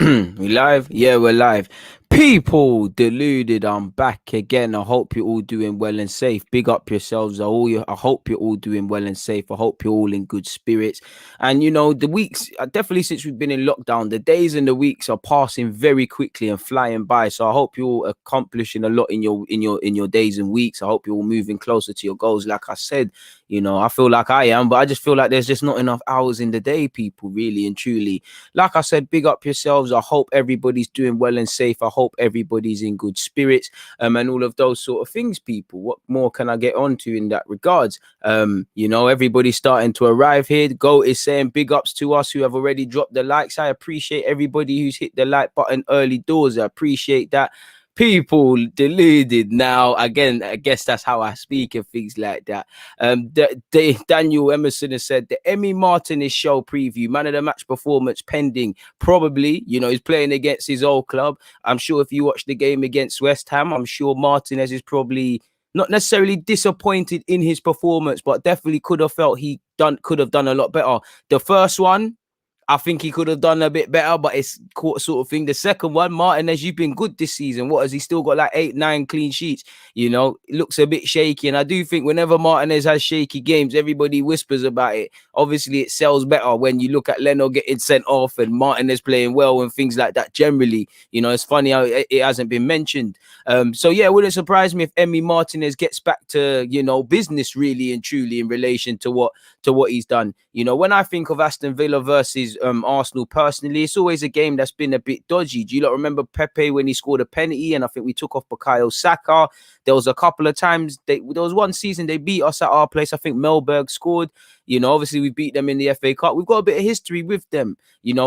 We live? Yeah, we're live. People, deluded. I'm back again. I hope you're all doing well and safe. Big up yourselves. I hope you're all doing well and safe. I hope you're all in good spirits. And the weeks, definitely since we've been in lockdown, the days and the weeks are passing very quickly and flying by. So I hope you're all accomplishing a lot in your days and weeks. I hope you're all moving closer to your goals. Like I said, I feel like I am, but I just feel like there's just not enough hours in the day, people, really and truly. Like I said, big up yourselves. I hope everybody's doing well and safe. I hope everybody's in good spirits, and all of those sort of things, people. What more can I get on to in that regards? Everybody's starting to arrive here. Goat is saying big ups to us who have already dropped the likes. I appreciate everybody who's hit the like button early doors. I appreciate that. People, deluded. Now again, I guess that's how I speak and things like that. Daniel Emerson has said the Emmy Martinez show preview, man of the match performance pending. Probably, he's playing against his old club. I'm sure if you watch the game against West Ham, I'm sure Martinez is probably not necessarily disappointed in his performance, but definitely could have felt could have done a lot better. The first one, I think he could have done a bit better, but it's sort of thing. The second one, Martinez, you've been good this season. What has he still got, like 8-9 clean sheets? It looks a bit shaky. And I do think whenever Martinez has shaky games, everybody whispers about it. Obviously, it sells better when you look at Leno getting sent off and Martinez playing well and things like that. Generally, it's funny how it hasn't been mentioned. So yeah, it wouldn't surprise me if Emmy Martinez gets back to, business really and truly in relation to what he's done. When I think of Aston Villa versus Arsenal personally, it's always a game that's been a bit dodgy. Do you not remember Pepe when he scored a penalty and I think we took off Bukayo Saka? There was a couple of times there was one season they beat us at our place. I think Melberg scored. Obviously we beat them in the FA Cup. We've got a bit of history with them.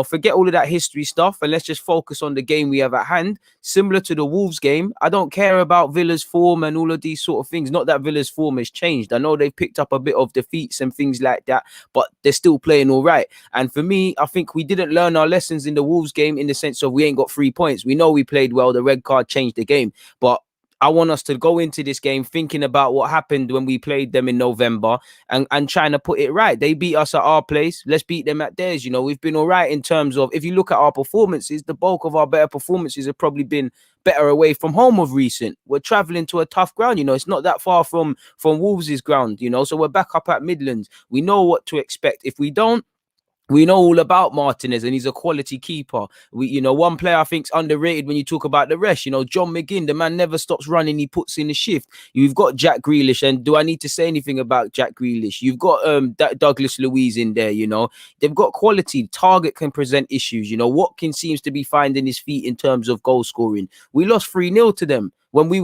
Forget all of that history stuff and let's just focus on the game we have at hand. Similar to the Wolves game, I don't care about Villa's form and all of these sort of things. Not that Villa's form has changed. I know they've picked up a bit of defeats and things like that, but they're still playing all right. And for me, I think we didn't learn our lessons in the Wolves game in the sense of we ain't got 3 points. We know we played well. The red card changed the game, but I want us to go into this game thinking about what happened when we played them in November and trying to put it right. They beat us at our place. Let's beat them at theirs. We've been all right in terms of, if you look at our performances, the bulk of our better performances have probably been better away from home of recent. We're traveling to a tough ground. It's not that far from Wolves' ground, so we're back up at Midlands. We know what to expect. If we don't, we know all about Martinez and he's a quality keeper. One player I think's underrated when you talk about the rest. John McGinn, the man never stops running. He puts in the shift. You've got Jack Grealish, and do I need to say anything about Jack Grealish? You've got Douglas Luiz in there. They've got quality. Target can present issues. Watkins seems to be finding his feet in terms of goal scoring. We lost 3-0 to them when we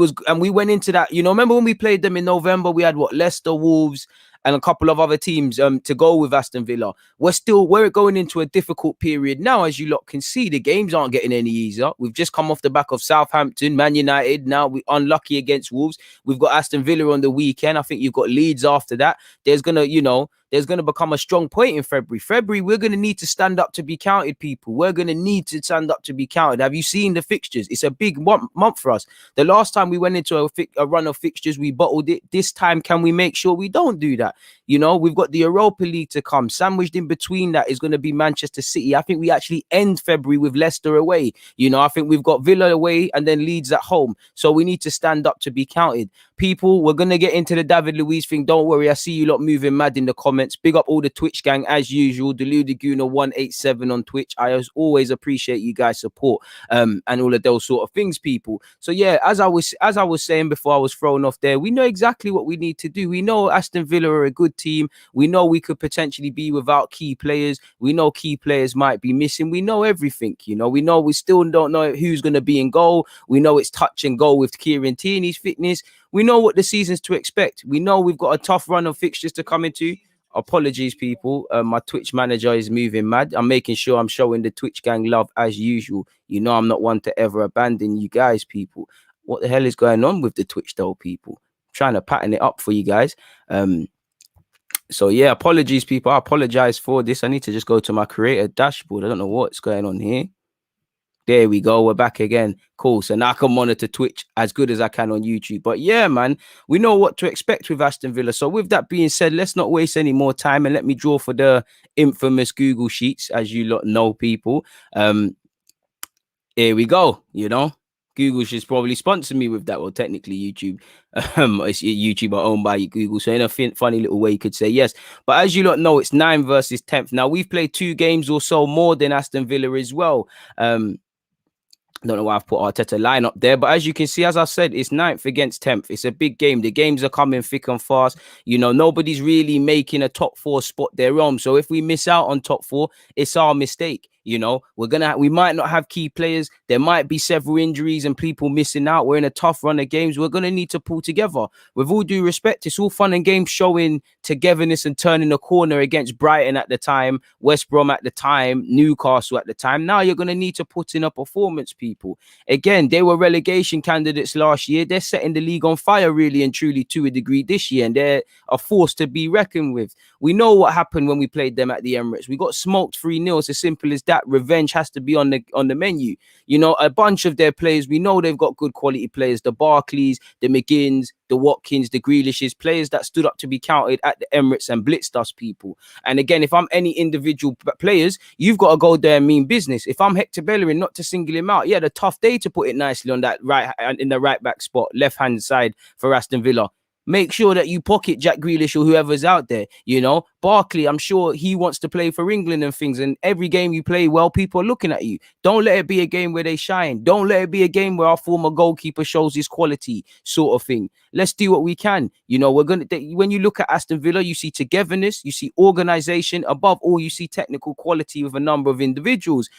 went into that. Remember when we played them in November? We had Leicester, Wolves, and a couple of other teams to go with Aston Villa. We're going into a difficult period now, as you lot can see. The games aren't getting any easier. We've just come off the back of Southampton, Man United. Now we're unlucky against Wolves. We've got Aston Villa on the weekend. I think you've got Leeds after that. There's going to become a strong point in February. February, we're going to need to stand up to be counted, people. We're going to need to stand up to be counted. Have you seen the fixtures? It's a big month for us. The last time we went into a run of fixtures, we bottled it. This time, can we make sure we don't do that? We've got the Europa League to come. Sandwiched in between that is going to be Manchester City. I think we actually end February with Leicester away. I think we've got Villa away and then Leeds at home. So we need to stand up to be counted. People, we're going to get into the David Luiz thing. Don't worry. I see you lot moving mad in the comments. Big up all the Twitch gang as usual. Deluded Gooner 187 on Twitch. I always appreciate you guys' support and all of those sort of things, people. So yeah, as I was saying before I was thrown off there, we know exactly what we need to do. We know Aston Villa are a good team. We know we could potentially be without key players. We know key players might be missing. We know everything. We know we still don't know who's going to be in goal. We know it's touch and go with Kieran Tierney's fitness. We know what the season's to expect. We know we've got a tough run of fixtures to come into. Apologies, people. My Twitch manager is moving mad. I'm making sure I'm showing the Twitch gang love as usual. I'm not one to ever abandon you guys, people. What the hell is going on with the Twitch though, people? I'm trying to pattern it up for you guys. So yeah, apologies, people. I apologize for this. I need to just go to my creator dashboard. I don't know what's going on here. There we go. We're back again. Cool. So now I can monitor Twitch as good as I can on YouTube. But yeah, man, we know what to expect with Aston Villa. So with that being said, let's not waste any more time and let me draw for the infamous Google Sheets, as you lot know, people. Here we go. Google should probably sponsor me with that. Well, technically, YouTube, YouTube are owned by Google, so in a funny little way, you could say yes. But as you lot know, it's 9 versus 10th. Now we've played 2 games or so more than Aston Villa as well. Don't know why I've put Arteta line up there, but as you can see, as I said, it's 9th against 10th. It's a big game. The games are coming thick and fast. Nobody's really making a top 4 spot their own. So if we miss out on top 4, it's our mistake. We might not have key players. There might be several injuries and people missing out. We're in a tough run of games. We're going to need to pull together. With all due respect, it's all fun and games showing togetherness and turning the corner against Brighton at the time, West Brom at the time, Newcastle at the time. Now you're going to need to put in a performance, people. Again, they were relegation candidates last year. They're setting the league on fire really and truly to a degree this year, and they're a force to be reckoned with. We know what happened when we played them at the Emirates. We got smoked 3-0. It's as simple as that. Revenge has to be on the menu. A bunch of their players, we know they've got good quality players. The Barclays, the McGinns, the Watkins, the Grealishes, players that stood up to be counted at the Emirates and blitzed us, people. And again, if I'm any individual players, you've got to go there and mean business. If I'm Hector Bellerin, not to single him out, the tough day to put it nicely on that in the right back spot, left hand side for Aston Villa. Make sure that you pocket Jack Grealish or whoever's out there. Barkley, I'm sure he wants to play for England and things. And every game you play well, people are looking at you. Don't let it be a game where they shine. Don't let it be a game where our former goalkeeper shows his quality, sort of thing. Let's do what we can. When you look at Aston Villa, you see togetherness, you see organization. Above all, you see technical quality with a number of individuals.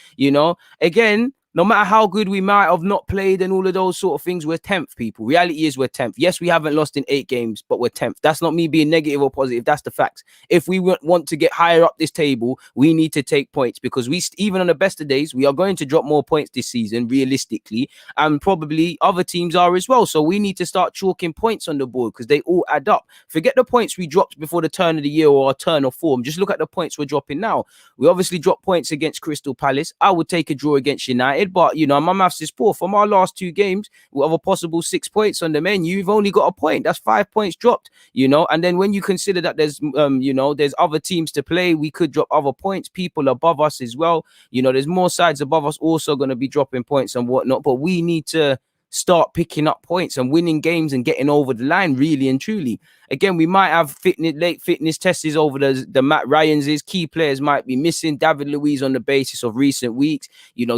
Again, no matter how good we might have not played and all of those sort of things, we're 10th, people. Reality is we're 10th. Yes, we haven't lost in 8 games, but we're 10th. That's not me being negative or positive. That's the facts. If we want to get higher up this table, we need to take points, because even on the best of days, we are going to drop more points this season, realistically, and probably other teams are as well. So we need to start chalking points on the board, because they all add up. Forget the points we dropped before the turn of the year or our turn of form. Just look at the points we're dropping now. We obviously dropped points against Crystal Palace. I would take a draw against United. But, my maths is poor. From our last 2 games, we have a possible 6 points on the menu. You've only got a point. That's 5 points dropped, And then when you consider that there's other teams to play, we could drop other points. People above us as well. There's more sides above us also going to be dropping points and whatnot. But we need to start picking up points and winning games and getting over the line, really and truly. Again, we might have late fitness tests over the Matt Ryans. Key players might be missing. David Luiz on the basis of recent weeks.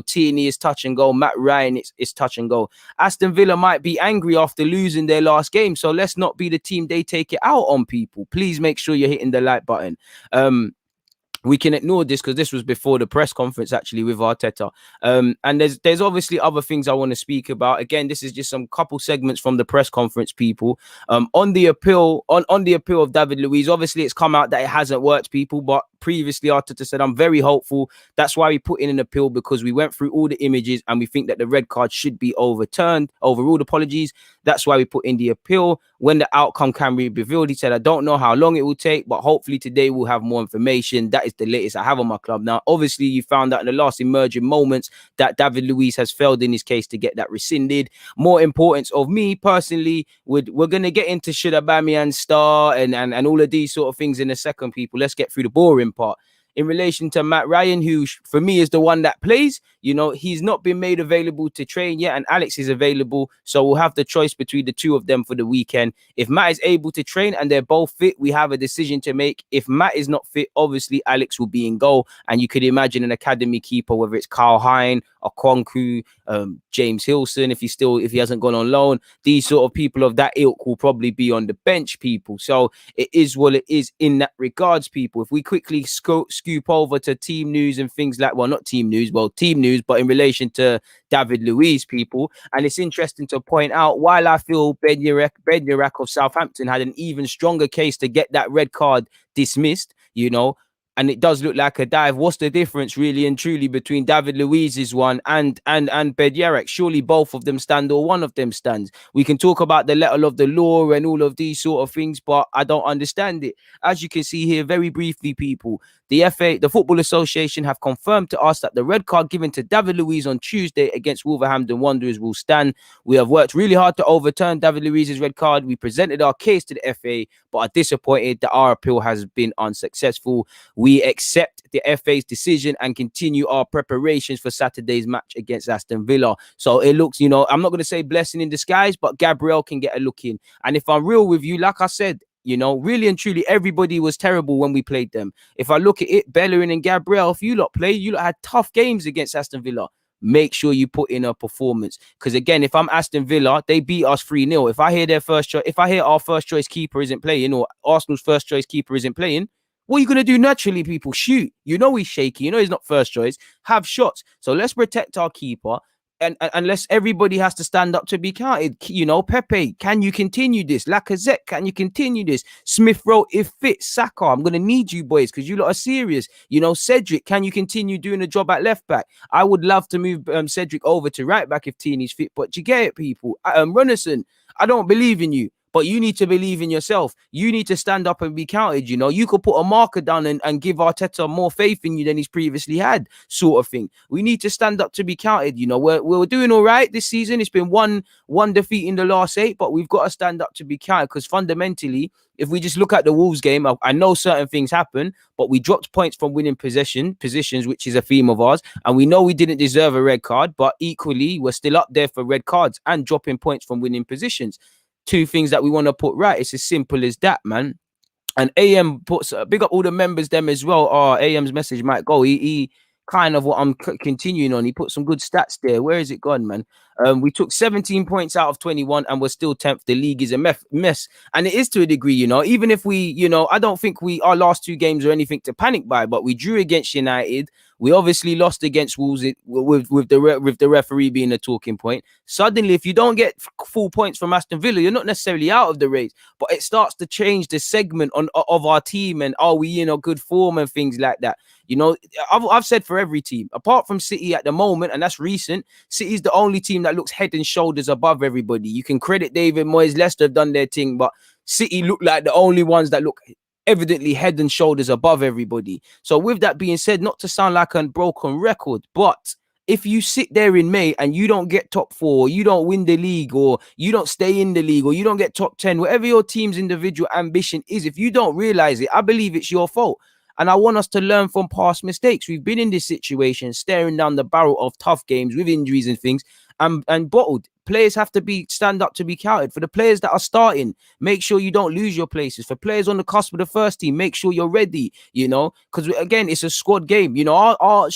Tierney is touch and go. Matt Ryan is touch and go. Aston Villa might be angry after losing their last game. So let's not be the team they take it out on, people. Please make sure you're hitting the like button. We can ignore this because this was before the press conference actually with Arteta. And there's obviously other things I want to speak about. Again, this is just some couple segments from the press conference, people. On the appeal of David Luiz, obviously it's come out that it hasn't worked, people, but previously Arteta said, I'm very hopeful. That's why we put in an appeal, because we went through all the images and we think that the red card should be overruled. Apologies. That's why we put in the appeal. When the outcome can be revealed, he said, I don't know how long it will take, but hopefully today we'll have more information. That is the latest I have on my club. Now, obviously, you found out in the last emerging moments that David Luiz has failed in his case to get that rescinded. More importance of me personally, we're going to get into should Aubameyang start and all of these sort of things in a second, people. Let's get through the boring part. In relation to Matt Ryan, who for me is the one that plays, he's not been made available to train yet, and Alex is available. So we'll have the choice between the two of them for the weekend. If Matt is able to train and they're both fit, we have a decision to make. If Matt is not fit, obviously Alex will be in goal. And you could imagine an academy keeper, whether it's Kyle Hine, Okonkwo, James Hilson, if he hasn't gone on loan, these sort of people of that ilk will probably be on the bench, people. So it is what it is in that regards, people. If we quickly scoop over to team news and things like, well, not team news, team news, but in relation to David Luiz, people. And it's interesting to point out, while I feel Ben Yedder of Southampton had an even stronger case to get that red card dismissed, and it does look like a dive. What's the difference really and truly between David Luiz's one and Bedjarek? Surely both of them stand or one of them stands. We can talk about the letter of the law and all of these sort of things, but I don't understand it. As you can see here, very briefly, people, the FA, the Football Association, have confirmed to us that the red card given to David Luiz on Tuesday against Wolverhampton Wanderers will stand. We have worked really hard to overturn David Luiz's red card. We presented our case to the FA, but are disappointed that our appeal has been unsuccessful. we accept the FA's decision and continue our preparations for Saturday's match against Aston Villa. So it looks, I'm not going to say blessing in disguise, but Gabriel can get a look in. And if I'm real with you, like I said, really and truly, everybody was terrible when we played them. If I look at it, Bellerin and Gabriel, if you lot played, you lot had tough games against Aston Villa. Make sure you put in a performance. Because again, if I'm Aston Villa, they beat us 3-0. If I hear their first choice, if I hear our first choice keeper isn't playing, or Arsenal's first choice keeper isn't playing, what are you going to do naturally, people? Shoot. He's shaky. He's not first choice. Have shots. So let's protect our keeper. And unless everybody has to stand up to be counted, Pepe, can you continue this? Lacazette, can you continue this? Smith Rowe, if fit, Saka, I'm going to need you boys because you lot are serious. Cedric, can you continue doing the job at left back? I would love to move Cedric over to right back if Tini's fit, but you get it, people. Runnison, I don't believe in you. But you need to believe in yourself. You need to stand up and be counted. You could put a marker down and give Arteta more faith in you than he's previously had, sort of thing. We need to stand up to be counted. We're doing all right this season. It's been one defeat in the last 8, but we've got to stand up to be counted because fundamentally, if we just look at the Wolves game, I know certain things happen, but we dropped points from winning positions, which is a theme of ours. And we know we didn't deserve a red card, but equally, we're still up there for red cards and dropping points from winning positions. 2 things that we want to put right. It's as simple as that, man. And AM puts big up all the members them as well. AM's message might go. He kind of what I'm continuing on. He put some good stats there. Where is it gone, man? We took 17 points out of 21 and we're still 10th. The league is a mess. And it is to a degree, even if we, I don't think our last 2 games are anything to panic by, but we drew against United. We obviously lost against Wolves with the referee being a talking point. Suddenly, if you don't get full points from Aston Villa, you're not necessarily out of the race, but it starts to change the segment of our team and are we in a good form and things like that. I've said for every team, apart from City at the moment, and that's recent, City's the only team that looks head and shoulders above everybody. You can credit David Moyes, Leicester have done their thing, but City look like the only ones that look evidently head and shoulders above everybody. So with that being said, not to sound like a broken record, but if you sit there in May and you don't get top 4, you don't win the league, or you don't stay in the league, or you don't get top 10, whatever your team's individual ambition is, if you don't realize it, I believe it's your fault. And I want us to learn from past mistakes. We've been in this situation, staring down the barrel of tough games with injuries and things, and bottled. Players have to stand up to be counted. For the players that are starting, make sure you don't lose your places. For players on the cusp of the first team, make sure you're ready, because again, it's a squad game. Our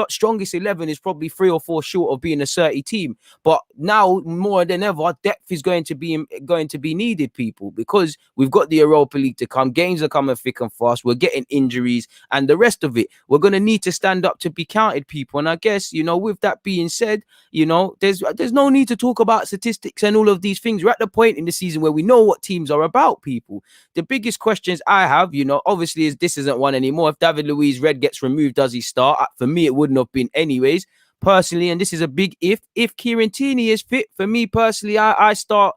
strongest 11 is probably 3 or 4 short of being a 30 team. But now more than ever, depth is going to be needed, people, because we've got the Europa League to come. Games are coming thick and fast. We're getting injuries and the rest of it. We're going to need to stand up to be counted, people. And I guess, with that being said, there's no need to talk about statistics and all of these things. We're at the point in the season where we know what teams are about, people. The biggest questions I have, obviously, is this isn't one anymore. If David Luiz Red gets removed, does he start? For me, it wouldn't have been anyways, personally, and this is a big if Kieran Tierney is fit. For me personally, I start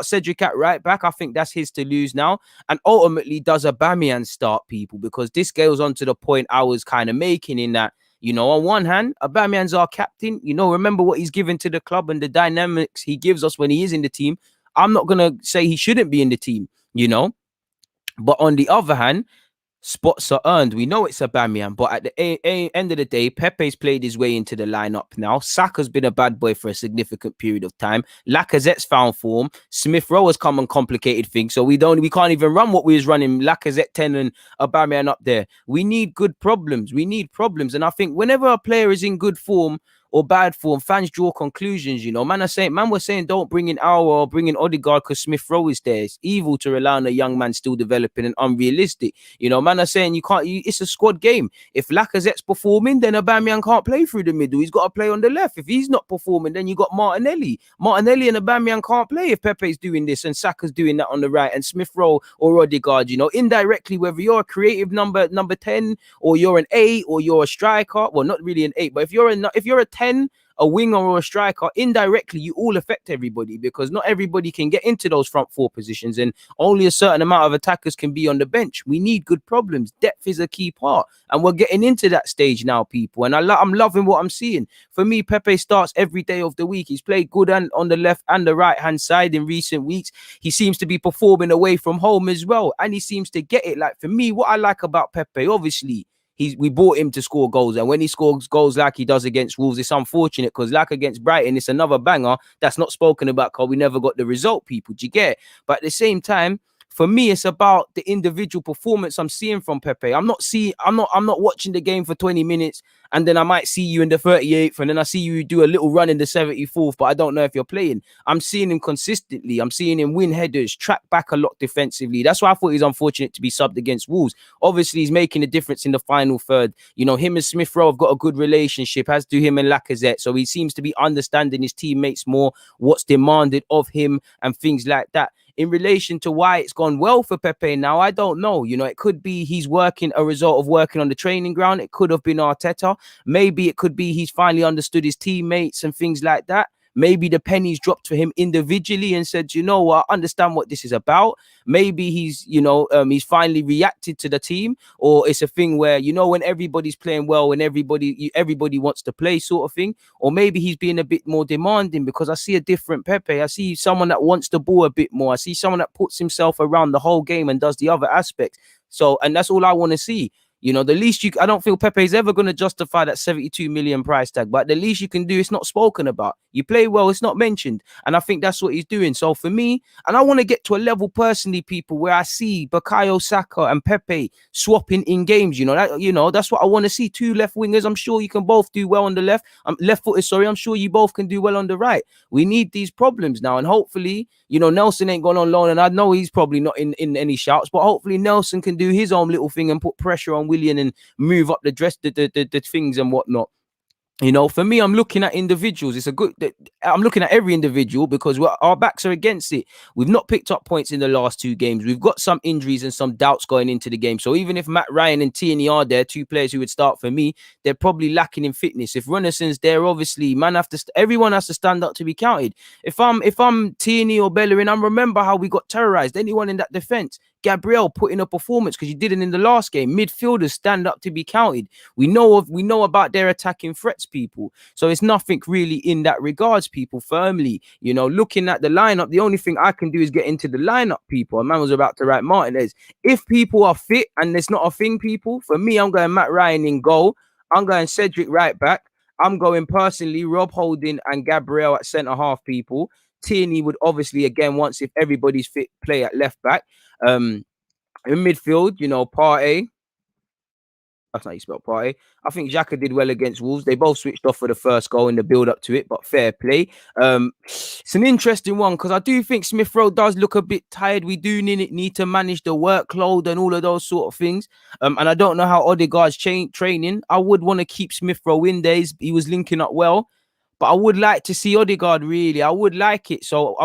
Cedric at right back. I think that's his to lose now. And ultimately, does Aubameyang start, people? Because this goes on to the point I was kind of making in that, on one hand, Aubameyang's our captain. Remember what he's given to the club and the dynamics he gives us when he is in the team. I'm not going to say he shouldn't be in the team, But on the other hand, spots are earned. We know it's Aubameyang, but at the end of the day, Pepe's played his way into the lineup now. Saka's been a bad boy for a significant period of time. Lacazette's found form. Smith Rowe has come on complicated things, so we can't even run what we was running. Lacazette 10 and Aubameyang up there. We need good problems. And I think whenever a player is in good form or bad form, fans draw conclusions. Man was saying don't bring in Aouar or bring in Odegaard because Smith Rowe is there. It's evil to rely on a young man still developing and unrealistic. Man are saying it's a squad game. If Lacazette's performing, then Aubameyang can't play through the middle. He's got to play on the left. If he's not performing, then you got Martinelli. Martinelli and Aubameyang can't play if Pepe's doing this and Saka's doing that on the right and Smith Rowe or Odegaard. Indirectly, whether you're a creative number 10 or you're an 8 or you're a striker, well, not really an 8, but if you're a 10 a winger or a striker, indirectly you all affect everybody, because not everybody can get into those front four positions, and only a certain amount of attackers can be on the bench. We need good problems. Depth is a key part, and we're getting into that stage now, people. And I'm loving what I'm seeing. For me, Pepe starts every day of the week. He's played good on the left and the right hand side in recent weeks. He seems to be performing away from home as well, and he seems to get it. Like, for me, what I like about Pepe, obviously, we bought him to score goals, and when he scores goals like he does against Wolves, it's unfortunate, because like against Brighton, it's another banger that's not spoken about because we never got the result, people. Do you get it? But at the same time, for me, it's about the individual performance I'm seeing from Pepe. I'm not watching the game for 20 minutes and then I might see you in the 38th and then I see you do a little run in the 74th, but I don't know if you're playing. I'm seeing him consistently. I'm seeing him win headers, track back a lot defensively. That's why I thought he's unfortunate to be subbed against Wolves. Obviously, he's making a difference in the final third. You know, him and Smith Rowe have got a good relationship, as do him and Lacazette. So he seems to be understanding his teammates more, what's demanded of him and things like that. In relation to why it's gone well for Pepe now, I don't know. You know, it could be he's working a result of working on the training ground. It could have been Arteta. Maybe it could be he's finally understood his teammates and things like that. Maybe the pennies dropped for him individually and said, you know what, I understand what this is about. Maybe he's, he's finally reacted to the team, or it's a thing where, when everybody's playing well and everybody wants to play, sort of thing. Or maybe he's being a bit more demanding, because I see a different Pepe. I see someone that wants the ball a bit more. I see someone that puts himself around the whole game and does the other aspects. So, and that's all I want to see. The least I don't feel Pepe is ever going to justify that 72 million price tag, but the least you can do, it's not spoken about. You play well, it's not mentioned. And I think that's what he's doing. So for me, and I want to get to a level personally, people, where I see Bukayo Saka and Pepe swapping in games. That's what I want to see. Two left wingers. I'm sure you can both do well on the left. Left footed, sorry. I'm sure you both can do well on the right. We need these problems now. And hopefully, Nelson ain't gone on loan, and I know he's probably not in any shouts, but hopefully Nelson can do his own little thing and put pressure on Willian and move up the things and whatnot. For me, I'm looking at individuals. I'm looking at every individual, because our backs are against it. We've not picked up points in the last two games. We've got some injuries and some doubts going into the game. So even if Matt Ryan and Tierney are there, two players who would start for me, they're probably lacking in fitness. If Runnelson's there, obviously, everyone has to stand up to be counted. If I'm Tierney or Bellerin, I remember how we got terrorized. Anyone in that defense, Gabriel put in a performance, because you didn't in the last game. Midfielders stand up to be counted. We know about their attacking threats, people. So it's nothing really in that regards, people, firmly. Looking at the lineup, the only thing I can do is get into the lineup, people. A man was about to write Martinez. If people are fit and it's not a thing, people, for me, I'm going Matt Ryan in goal. I'm going Cedric right back. I'm going personally Rob Holding and Gabriel at centre half, people. Tierney would obviously, again, once if everybody's fit, play at left back. In midfield, Partey. That's not how you spell Partey. I think Xhaka did well against Wolves. They both switched off for the first goal in the build-up to it, but fair play. It's an interesting one, because I do think Smith Rowe does look a bit tired. We do need to manage the workload and all of those sort of things. And I don't know how Odegaard's training. I would want to keep Smith Rowe in there. He was linking up well, but I would like to see Odegaard, really. I would like it. So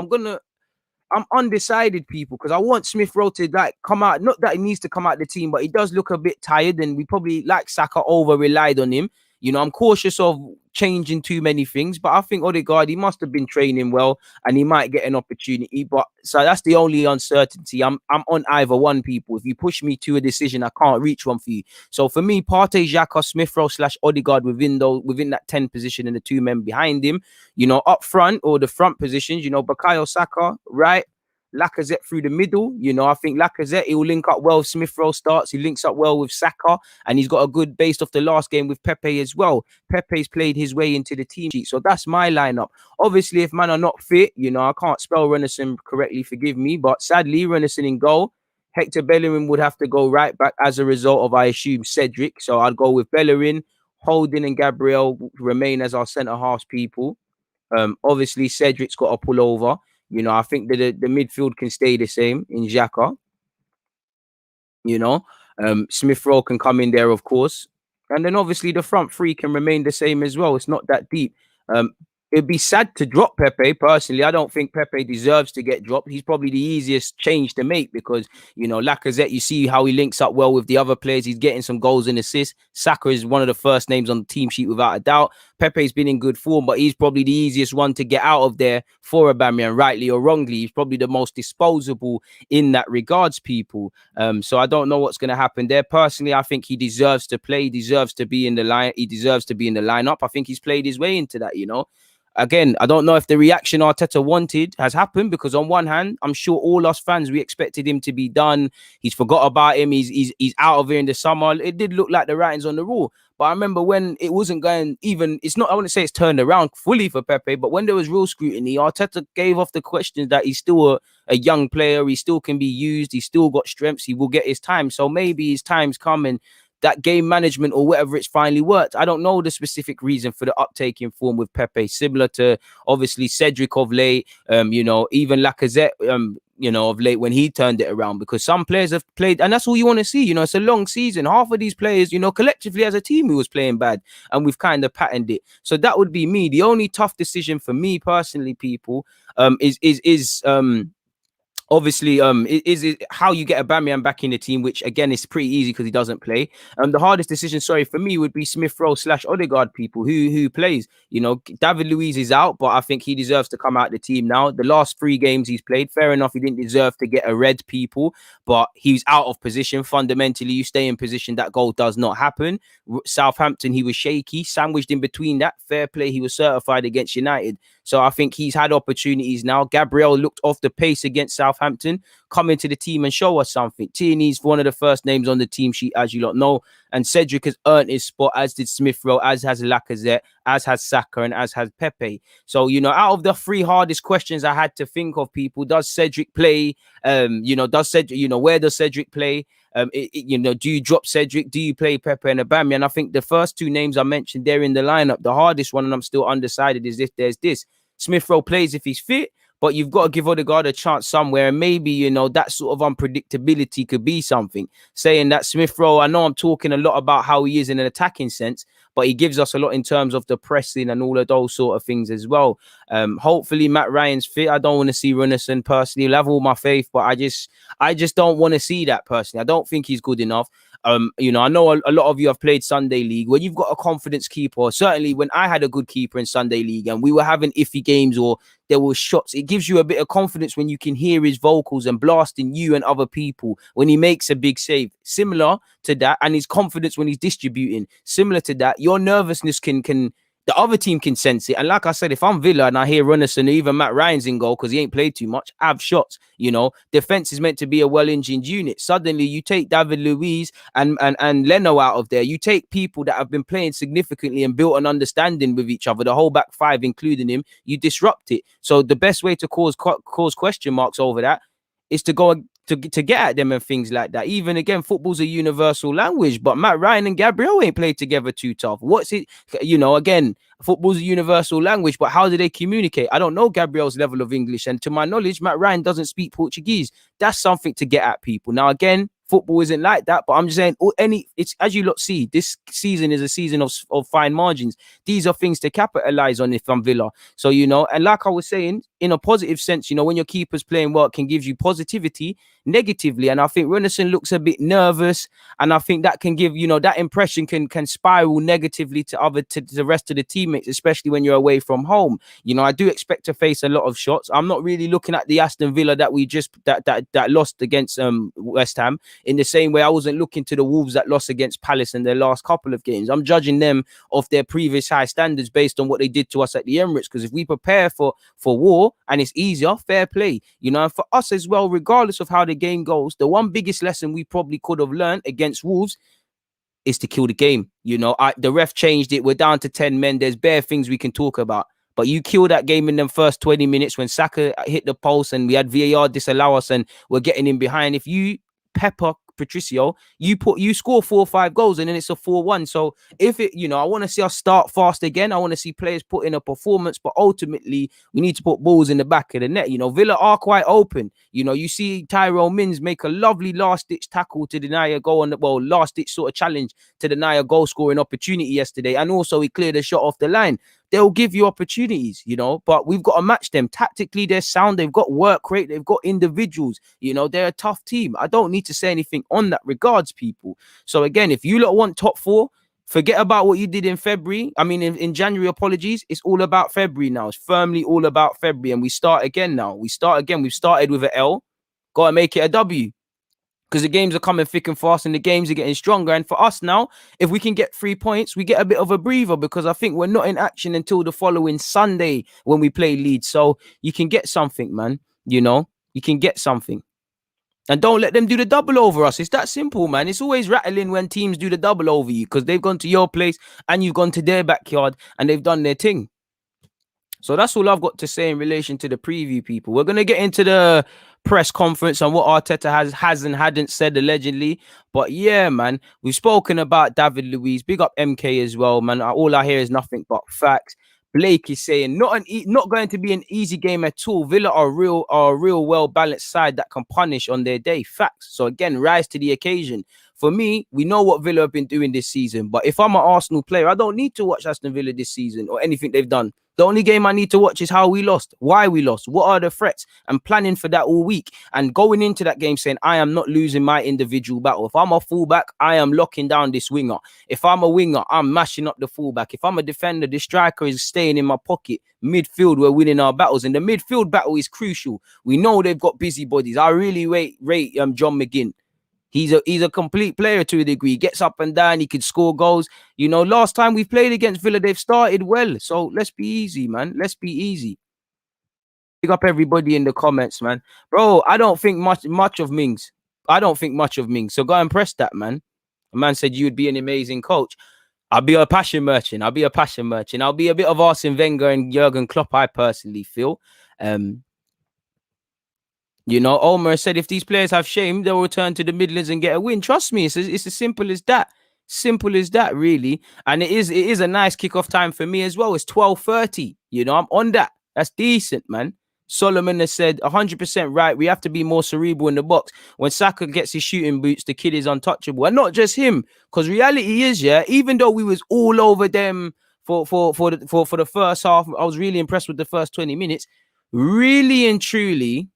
I'm undecided, people, because I want Smith Rowe to come out. Not that he needs to come out the team, but he does look a bit tired, and we probably, like Saka, over relied on him. I'm cautious of changing too many things, but I think Odegaard, he must have been training well, and he might get an opportunity. But so that's the only uncertainty. I'm on either one, people. If you push me to a decision, I can't reach one for you. So for me, Partey, Xhaka, Smith Rowe / Odegaard within that 10 position, and the two men behind him. Up front, or the front positions. Bukayo Saka right. Lacazette through the middle. I think Lacazette, he will link up well if Smith Rowe starts. He links up well with Saka, and he's got a good, based off the last game, with Pepe as well. Pepe's played his way into the team sheet. So that's my lineup. Obviously, if man are not fit, I can't spell Runnelson correctly, forgive me, but sadly, Runnelson in goal. Hector Bellerin would have to go right back as a result of, I assume, Cedric. So I'd go with Bellerin. Holding and Gabriel remain as our centre half, people. Obviously, Cedric's got to pull over. I think that the midfield can stay the same in Xhaka. Smith Rowe can come in there, of course. And then obviously the front three can remain the same as well. It's not that deep. it'd be sad to drop Pepe. Personally, I don't think Pepe deserves to get dropped. He's probably the easiest change to make because, Lacazette, you see how he links up well with the other players. He's getting some goals and assists. Saka is one of the first names on the team sheet without a doubt. Pepe's been in good form, but he's probably the easiest one to get out of there for Aubameyang, rightly or wrongly. He's probably the most disposable in that regards, people. So I don't know what's going to happen there. Personally, I think he deserves to play. He deserves to be in the line. He deserves to be in the lineup. I think he's played his way into that. Again, I don't know if the reaction Arteta wanted has happened, because on one hand, I'm sure all us fans, we expected him to be done. He's forgot about him. He's out of here in the summer. It did look like the writings on the wall. But I remember when it wasn't going even, it's not, I wouldn't say it's turned around fully for Pepe, but when there was real scrutiny, Arteta gave off the questions that he's still a young player. He still can be used. He's still got strengths. He will get his time. So maybe his time's coming. That game management or whatever, it's finally worked. I don't know the specific reason for the uptake in form with Pepe, similar to obviously Cedric of late, even Lacazette, of late when he turned it around, because some players have played, and that's all you want to see. It's a long season. Half of these players, collectively as a team, who was playing bad, and we've kind of patterned it. So that would be me. The only tough decision for me personally, people, is obviously, is how you get Aubameyang back in the team, which again is pretty easy because he doesn't play. The hardest decision, sorry, for me would be Smith Rowe / Odegaard, people, who plays. David Luiz is out, but I think he deserves to come out of the team now. The last 3 games he's played, fair enough, he didn't deserve to get a red, people, but he's out of position. Fundamentally, you stay in position, that goal does not happen. Southampton, he was shaky, sandwiched in between that. Fair play, he was certified against United. So I think he's had opportunities now. Gabriel looked off the pace against Southampton. Come into the team and show us something. Tierney's one of the first names on the team sheet, as you lot know. And Cedric has earned his spot, as did Smith Rowe, as has Lacazette, as has Saka, and as has Pepe. So, out of the 3 hardest questions I had to think of, people, does Cedric play? Does Cedric, where does Cedric play? Do you drop Cedric? Do you play Pepe and Aubameyang? And I think the first 2 names I mentioned, they're in the lineup. The hardest one, and I'm still undecided, is if there's this. Smith Rowe plays if he's fit, but you've got to give Odegaard a chance somewhere. And maybe, that sort of unpredictability could be something. Saying that Smith Rowe, I know I'm talking a lot about how he is in an attacking sense, but he gives us a lot in terms of the pressing and all of those sort of things as well. Hopefully Matt Ryan's fit. I don't want to see Runnison personally. I'll have all my faith, but I just don't want to see that personally. I don't think he's good enough. I know a lot of you have played Sunday League. When you've got a confidence keeper, certainly when I had a good keeper in Sunday League and we were having iffy games or there were shots, it gives you a bit of confidence when you can hear his vocals and blasting you and other people when he makes a big save. Similar to that, and his confidence when he's distributing. Similar to that, your nervousness can the other team can sense it. And like I said, if I'm Villa and I hear Runnison or even Matt Ryan's in goal because he ain't played too much, have shots. Defense is meant to be a well-engined unit. Suddenly you take David Luiz and Leno out of there. You take people that have been playing significantly and built an understanding with each other, the whole back 5, including him, you disrupt it. So the best way to cause question marks over that is to go to get at them and things like that. Even again, football's a universal language, but Matt Ryan and Gabriel ain't played together too tough. What's it? Again, football's a universal language, but how do they communicate? I don't know Gabriel's level of English, and to my knowledge, Matt Ryan doesn't speak Portuguese. That's something to get at, people. Now, again, football isn't like that, but I'm just saying, it's as you lot see, this season is a season of fine margins. These are things to capitalize on if I'm Villa. So, and like I was saying, in a positive sense, when your keeper's playing well, it can give you positivity negatively. And I think Runnison looks a bit nervous, and I think that can give, that impression can spiral negatively to the rest of the teammates, especially when you're away from home. I do expect to face a lot of shots. I'm not really looking at the Aston Villa that we just that lost against West Ham in the same way I wasn't looking to the Wolves that lost against Palace in their last couple of games. I'm judging them off their previous high standards based on what they did to us at the Emirates, because if we prepare for war and it's easier, fair play, and for us as well, regardless of how the game goes, the one biggest lesson we probably could have learned against Wolves is to kill the game. The ref changed it. We're down to 10 men. There's bare things we can talk about. But you kill that game in them first 20 minutes when Saka hit the post and we had VAR disallow us and we're getting in behind. If you pepper Patricio, you score 4 or 5 goals and then it's a 4-1. So if it, I want to see us start fast again. I want to see players put in a performance, but ultimately we need to put balls in the back of the net. Villa are quite open. You see Tyrone Mings make a lovely last-ditch tackle to deny a goal last-ditch sort of challenge to deny a goal-scoring opportunity yesterday. And also he cleared a shot off the line. they'll give you opportunities, but we've got to match them. Tactically, they're sound, they've got work rate, they've got individuals, they're a tough team. I don't need to say anything on that regards, people. So again, if you lot want top four, forget about what you did in February. I mean, in January, apologies. It's all about February now. It's firmly all about February. And we start again now. We start again. We've started with an L. Got to make it a W. Because the games are coming thick and fast and the games are getting stronger. And for us now, if we can get 3 points, we get a bit of a breather, because I think we're not in action until the following Sunday when we play Leeds. So you can get something, man. You can get something. And don't let them do the double over us. It's that simple, man. It's always rattling when teams do the double over you, because they've gone to your place and you've gone to their backyard and they've done their thing. So that's all I've got to say in relation to the preview, people. We're going to get into the press conference and what Arteta has and hadn't said, allegedly. But yeah, man, we've spoken about David Luiz. Big up MK as well, man. All I hear is nothing but facts. Blake is saying not going to be an easy game at all. Villa are a real well-balanced side that can punish on their day. Facts. So again, rise to the occasion. For me, we know what Villa have been doing this season. But if I'm an Arsenal player, I don't need to watch Aston Villa this season or anything they've done. The only game I need to watch is how we lost, why we lost, what are the threats, and planning for that all week. And going into that game saying, I am not losing my individual battle. If I'm a fullback, I am locking down this winger. If I'm a winger, I'm mashing up the fullback. If I'm a defender, the striker is staying in my pocket. Midfield, we're winning our battles. And the midfield battle is crucial. We know they've got busybodies. I really rate John McGinn. He's a complete player to a degree. He gets up and down. He can score goals. Last time we played against Villa, they've started well. So let's be easy, man. Let's be easy. Pick up everybody in the comments, man. Bro, I don't think much of Mings. I don't think much of Mings. So go and press that, man. A man said you would be an amazing coach. I'll be a passion merchant. I'll be a bit of Arsene Wenger and Jurgen Klopp, I personally feel. Omer said if these players have shame, they'll return to the Midlands and get a win. Trust me, it's as simple as that. Simple as that, really. And it is a nice kickoff time for me as well. It's 12:30. I'm on that. That's decent, man. Solomon has said 100% right. We have to be more cerebral in the box. When Saka gets his shooting boots, the kid is untouchable. And not just him, because reality is, even though we was all over them for the first half, I was really impressed with the first 20 minutes. Really and truly,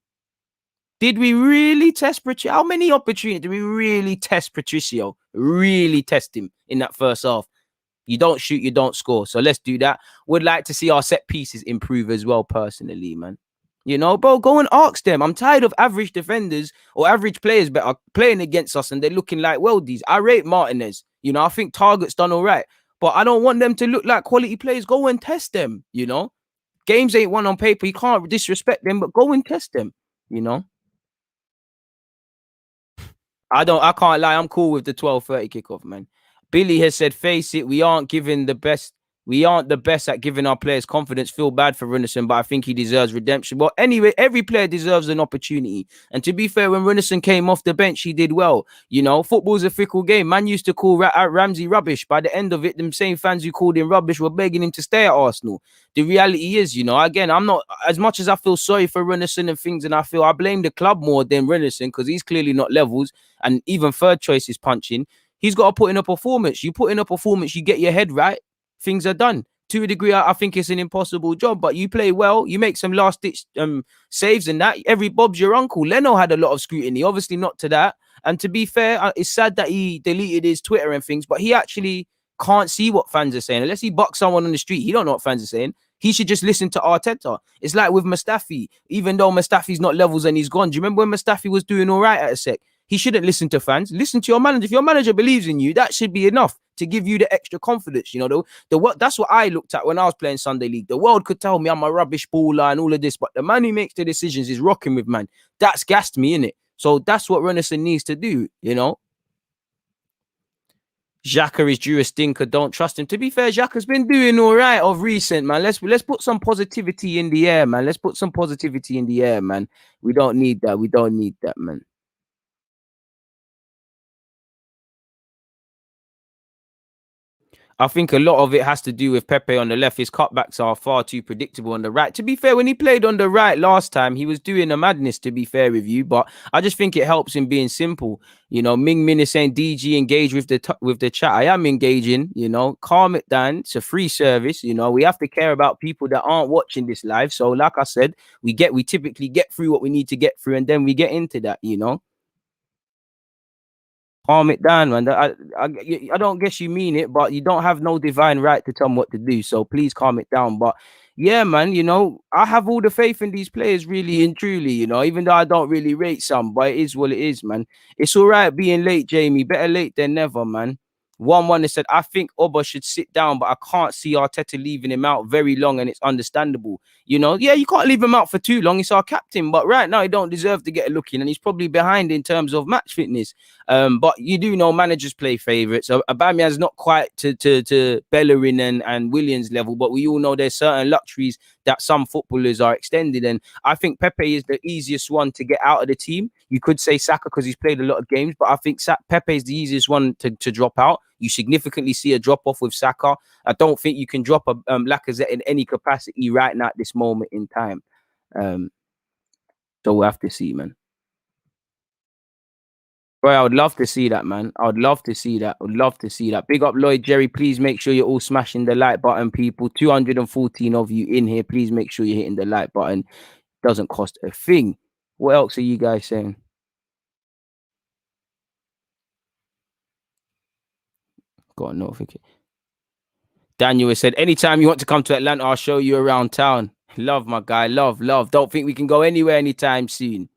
did we really test Patricio? How many opportunities did we really test Patricio? Really test him in that first half? You don't shoot, you don't score. So let's do that. Would like to see our set pieces improve as well, personally, man. Bro, go and ask them. I'm tired of average defenders or average players but are playing against us and they're looking like worldies. I rate Martinez. I think Target's done all right. But I don't want them to look like quality players. Go and test them, Games ain't won on paper. You can't disrespect them, but go and test them, I can't lie. I'm cool with the 12:30 kickoff, man. Billy has said, face it, we aren't the best at giving our players confidence. Feel bad for Runnison, but I think he deserves redemption. But anyway, every player deserves an opportunity. And to be fair, when Runnison came off the bench, he did well. Football's a fickle game. Man used to call Ramsey rubbish. By the end of it, them same fans who called him rubbish were begging him to stay at Arsenal. The reality is, again, I'm not, as much as I feel sorry for Runnison and things, and I blame the club more than Runnison, because he's clearly not levels, and even third choice is punching. He's got to put in a performance. You put in a performance, you get your head right, things are done. To a degree, I think it's an impossible job, but you play well, you make some last-ditch saves and that. Every Bob's your uncle. Leno had a lot of scrutiny, obviously not to that. And to be fair, it's sad that he deleted his Twitter and things, but he actually can't see what fans are saying. Unless he bucks someone on the street, he don't know what fans are saying. He should just listen to Arteta. It's like with Mustafi. Even though Mustafi's not levels and he's gone. Do you remember when Mustafi was doing all right at a sec? He shouldn't listen to fans. Listen to your manager. If your manager believes in you, that should be enough to give you the extra confidence. That's what I looked at when I was playing Sunday League. The world could tell me I'm a rubbish baller and all of this, but the man who makes the decisions is rocking with, man. That's gassed me, innit? So that's what Renison needs to do, Xhaka is due a stinker. Don't trust him. To be fair, Xhaka's been doing all right of recent, man. Let's put some positivity in the air, man. Let's put some positivity in the air, man. We don't need that. We don't need that, man. I think a lot of it has to do with Pepe on the left. His cutbacks are far too predictable on the right. To be fair, when he played on the right last time, he was doing a madness, to be fair with you. But I just think it helps him being simple. You know, Ming Min is saying DG engage with the chat. I am engaging, you know, calm it down. It's a free service. You know, we have to care about people that aren't watching this live. So, like I said, we typically get through what we need to get through, and then we get into that, you know. Calm it down, man. I don't guess you mean it, but you don't have no divine right to tell them what to do. So please calm it down. But yeah, man, you know, I have all the faith in these players, really and truly, you know, even though I don't really rate some, but it is what it is, man. It's all right being late, Jamie. Better late than never, man. 1-1 has said, I think Oba should sit down, but I can't see Arteta leaving him out very long, and it's understandable. You know, yeah, you can't leave him out for too long. He's our captain, but right now he don't deserve to get a look in, and he's probably behind in terms of match fitness. But you do know managers play favourites. So Aubameyang's not quite to Bellerin and Williams level, but we all know there's certain luxuries that some footballers are extended. And I think Pepe is the easiest one to get out of the team. You could say Saka because he's played a lot of games, but I think Pepe is the easiest one to drop out. You significantly see a drop off with Saka. I don't think you can drop a Lacazette in any capacity right now at this moment in time. So we'll have to see, man. Bro, I would love to see that, man. I would love to see that. I would love to see that. Big up Lloyd, Jerry. Please make sure you're all smashing the like button, people. 214 of you in here. Please make sure you're hitting the like button. Doesn't cost a thing. What else are you guys saying? Got a notification. Daniel has said, anytime you want to come to Atlanta, I'll show you around town. Love, my guy. Love, love. Don't think we can go anywhere anytime soon.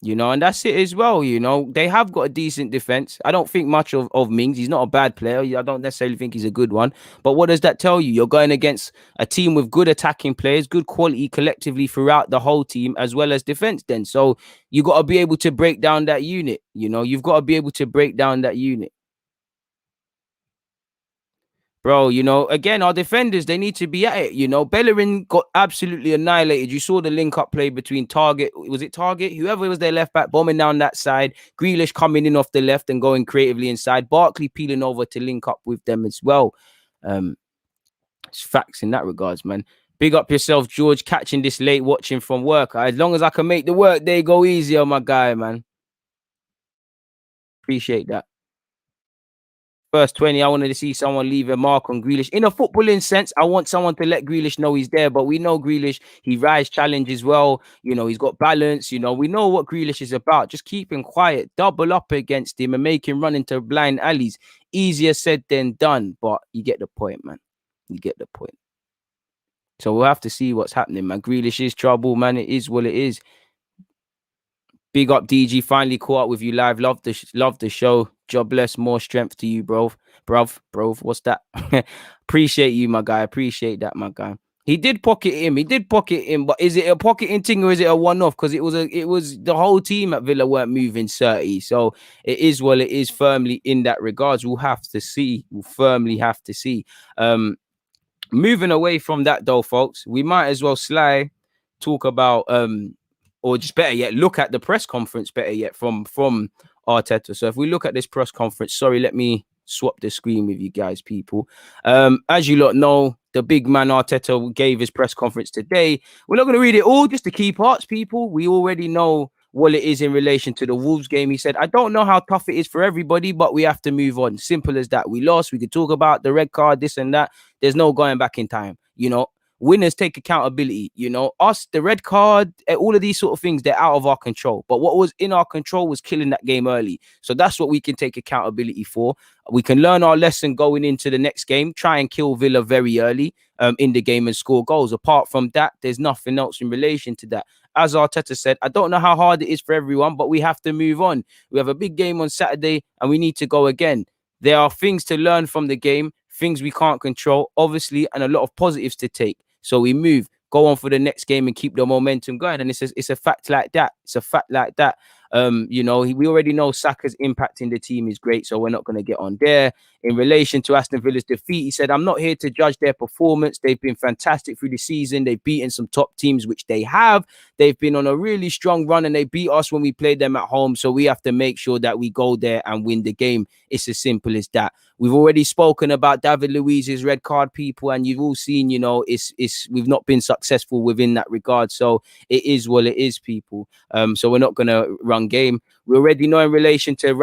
You know, and that's it as well. You know, they have got a decent defense. I don't think much of Mings. He's not a bad player. I don't necessarily think he's a good one. But what does that tell you? You're going against a team with good attacking players, good quality collectively throughout the whole team, as well as defense then. So you got to be able to break down that unit. You know, you've got to be able to break down that unit. Bro, you know, again, our defenders, they need to be at it. You know, Bellerin got absolutely annihilated. You saw the link-up play between Target, was it Target? Whoever was their left back, bombing down that side. Grealish coming in off the left and going creatively inside. Barkley peeling over to link up with them as well. It's facts in that regards, man. Big up yourself, George, catching this late, watching from work. As long as I can make the work day go easier, my guy, man. Appreciate that. First 20, I wanted to see someone leave a mark on Grealish. In a footballing sense, I want someone to let Grealish know he's there. But we know Grealish, he rise challenges well. You know, he's got balance. You know, we know what Grealish is about. Just keep him quiet, double up against him and make him run into blind alleys. Easier said than done. But you get the point, man. You get the point. So we'll have to see what's happening, man. Grealish is trouble, man. It is what it is. Big up DG, finally caught up with you live. Love the show. God bless, more strength to you, bro. Bro, what's that? Appreciate you, my guy. Appreciate that, my guy. He did pocket him. But is it a pocketing thing or is it a one-off? Because it was the whole team at Villa weren't moving 30. So it is what it is firmly in that regards. We'll have to see. We'll firmly have to see. Moving away from that though, folks, we might as well talk about or just better yet, look at the press conference, better yet, from Arteta. So if we look at this press conference, sorry, let me swap the screen with you guys, people. As you lot know, the big man Arteta gave his press conference today. We're not going to read it all, just the key parts, people. We already know what it is in relation to the Wolves game. He said, I don't know how tough it is for everybody, but we have to move on. Simple as that. We lost. We could talk about the red card, this and that. There's no going back in time. You know, winners take accountability. You know, us, the red card, all of these sort of things, they're out of our control. But what was in our control was killing that game early. So that's what we can take accountability for. We can learn our lesson going into the next game, try and kill Villa very early in the game and score goals. Apart from that, there's nothing else in relation to that. As Arteta said, I don't know how hard it is for everyone, but we have to move on. We have a big game on Saturday and we need to go again. There are things to learn from the game, things we can't control, obviously, and a lot of positives to take. So we move, go on for the next game and keep the momentum going. And it's a fact like that. It's a fact like that. You know, we already know Saka's impact in the team is great, so we're not going to get on there. In relation to Aston Villa's defeat, he said, I'm not here to judge their performance. They've been fantastic through the season. They've beaten some top teams, which they have. They've been on a really strong run and they beat us when we played them at home. So we have to make sure that we go there and win the game. It's as simple as that. We've already spoken about David Luiz's red card, people, and you've all seen, it's we've not been successful within that regard. So it is what it is, people. So we're not gonna run game. We already know in relation to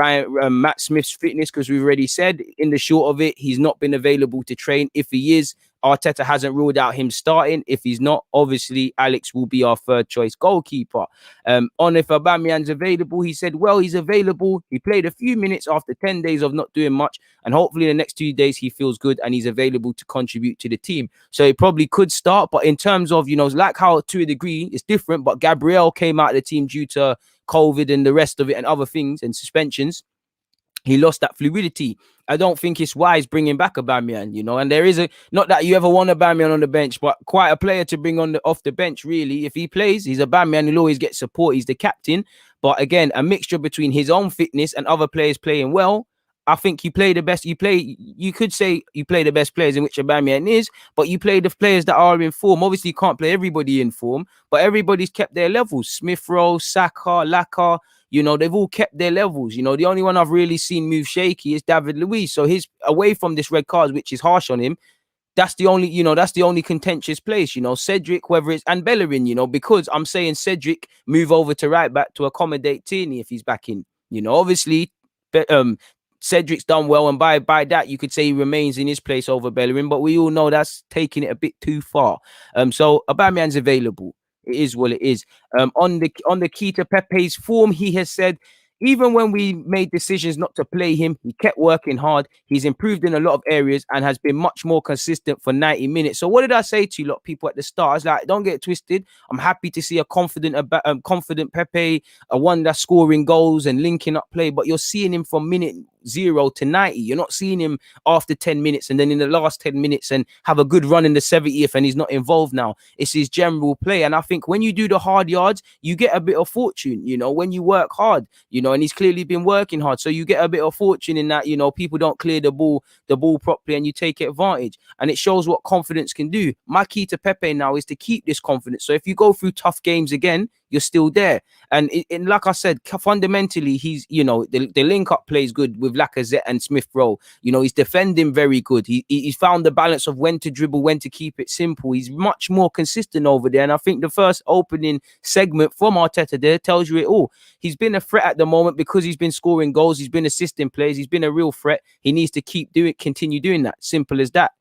Matt Smith's fitness, because we've already said in the short of it, he's not been available to train. If he is, Arteta hasn't ruled out him starting. If he's not, obviously Alex will be our third choice goalkeeper. On if Aubameyang's available, he said, well, he's available. He played a few minutes after 10 days of not doing much, and hopefully the next 2 days he feels good and he's available to contribute to the team. So he probably could start, but in terms of, like how to a degree it's different, but Gabriel came out of the team due to COVID and the rest of it and other things and suspensions. He lost that fluidity. I don't think it's wise bringing back Aubameyang, and there is not that you ever want Aubameyang on the bench, but quite a player to bring on off the bench, really. If he plays, he's Aubameyang, he'll always get support. He's the captain. But again, a mixture between his own fitness and other players playing well. I think you play the best. You could say you play the best players, in which Aubameyang is, but you play the players that are in form. Obviously, you can't play everybody in form, but everybody's kept their levels. Smith Rowe, Saka, Laka, they've all kept their levels. The only one I've really seen move shaky is David Luiz. So he's away from this red card, which is harsh on him. That's the only contentious place, Cedric, whether it's and Bellerin, because I'm saying Cedric move over to right back to accommodate Tierney if he's back in. Obviously, Cedric's done well, and by that you could say he remains in his place over Bellerin, but we all know that's taking it a bit too far. So Aubameyang's available. It is what it is. On the key to Pepe's form, he has said, even when we made decisions not to play him, he kept working hard. He's improved in a lot of areas and has been much more consistent for 90 minutes. So what did I say to you lot of people at the start? I was like, don't get it twisted. I'm happy to see a confident Pepe, a one that's scoring goals and linking up play, but you're seeing him from minute 0 to 90. You're not seeing him after 10 minutes and then in the last 10 minutes and have a good run in the 70th and he's not involved now. It's his general play. And I think when you do the hard yards, you get a bit of fortune, when you work hard, and he's clearly been working hard. So you get a bit of fortune in that, people don't clear the ball properly and you take advantage. And it shows what confidence can do. My key to Pepe now is to keep this confidence. So if you go through tough games again, you're still there. And like I said, fundamentally, he's, the link-up plays good with Lacazette and Smith Rowe. He's defending very good. He's found the balance of when to dribble, when to keep it simple. He's much more consistent over there. And I think the first opening segment from Arteta there tells you it all. He's been a threat at the moment because he's been scoring goals. He's been assisting plays. He's been a real threat. He needs to continue doing that. Simple as that.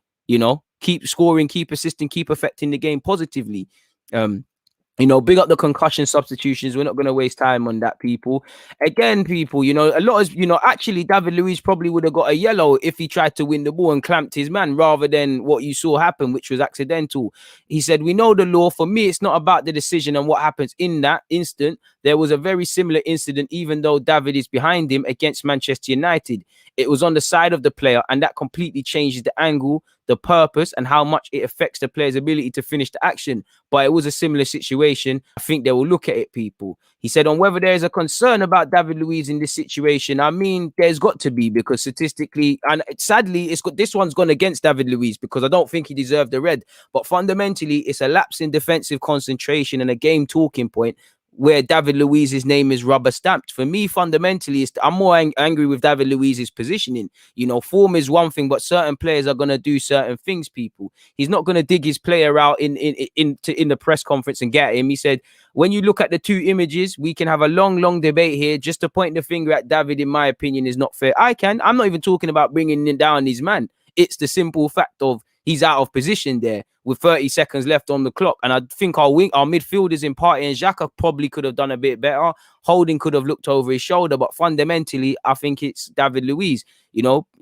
Keep scoring, keep assisting, keep affecting the game positively. Big up the concussion substitutions. We're not going to waste time on that, people. Again, people, a lot of, actually, David Luiz probably would have got a yellow if he tried to win the ball and clamped his man rather than what you saw happen, which was accidental. He said, we know the law. For me, it's not about the decision and what happens in that instant. There was a very similar incident, even though David is behind him against Manchester United. It was on the side of the player, and that completely changes the angle, the purpose, and how much it affects the player's ability to finish the action. But it was a similar situation. I think they will look at it, people. He said, on whether there is a concern about David Luiz in this situation, I mean, there's got to be, because statistically, and sadly, this one's gone against David Luiz because I don't think he deserved the red. But fundamentally, it's a lapse in defensive concentration and a game talking point where David Luiz's name is rubber stamped. For me, fundamentally, I'm more angry with David Luiz's positioning. Form is one thing, but certain players are going to do certain things, people. He's not going to dig his player out in the press conference and get him. He said, when you look at the two images, we can have a long debate here. Just to point the finger at David, in my opinion, is not fair. I'm not even talking about bringing down his man. It's the simple fact of he's out of position there with 30 seconds left on the clock. And I think our midfielders in Partey and Xhaka probably could have done a bit better. Holding could have looked over his shoulder, but fundamentally, I think it's David Luiz.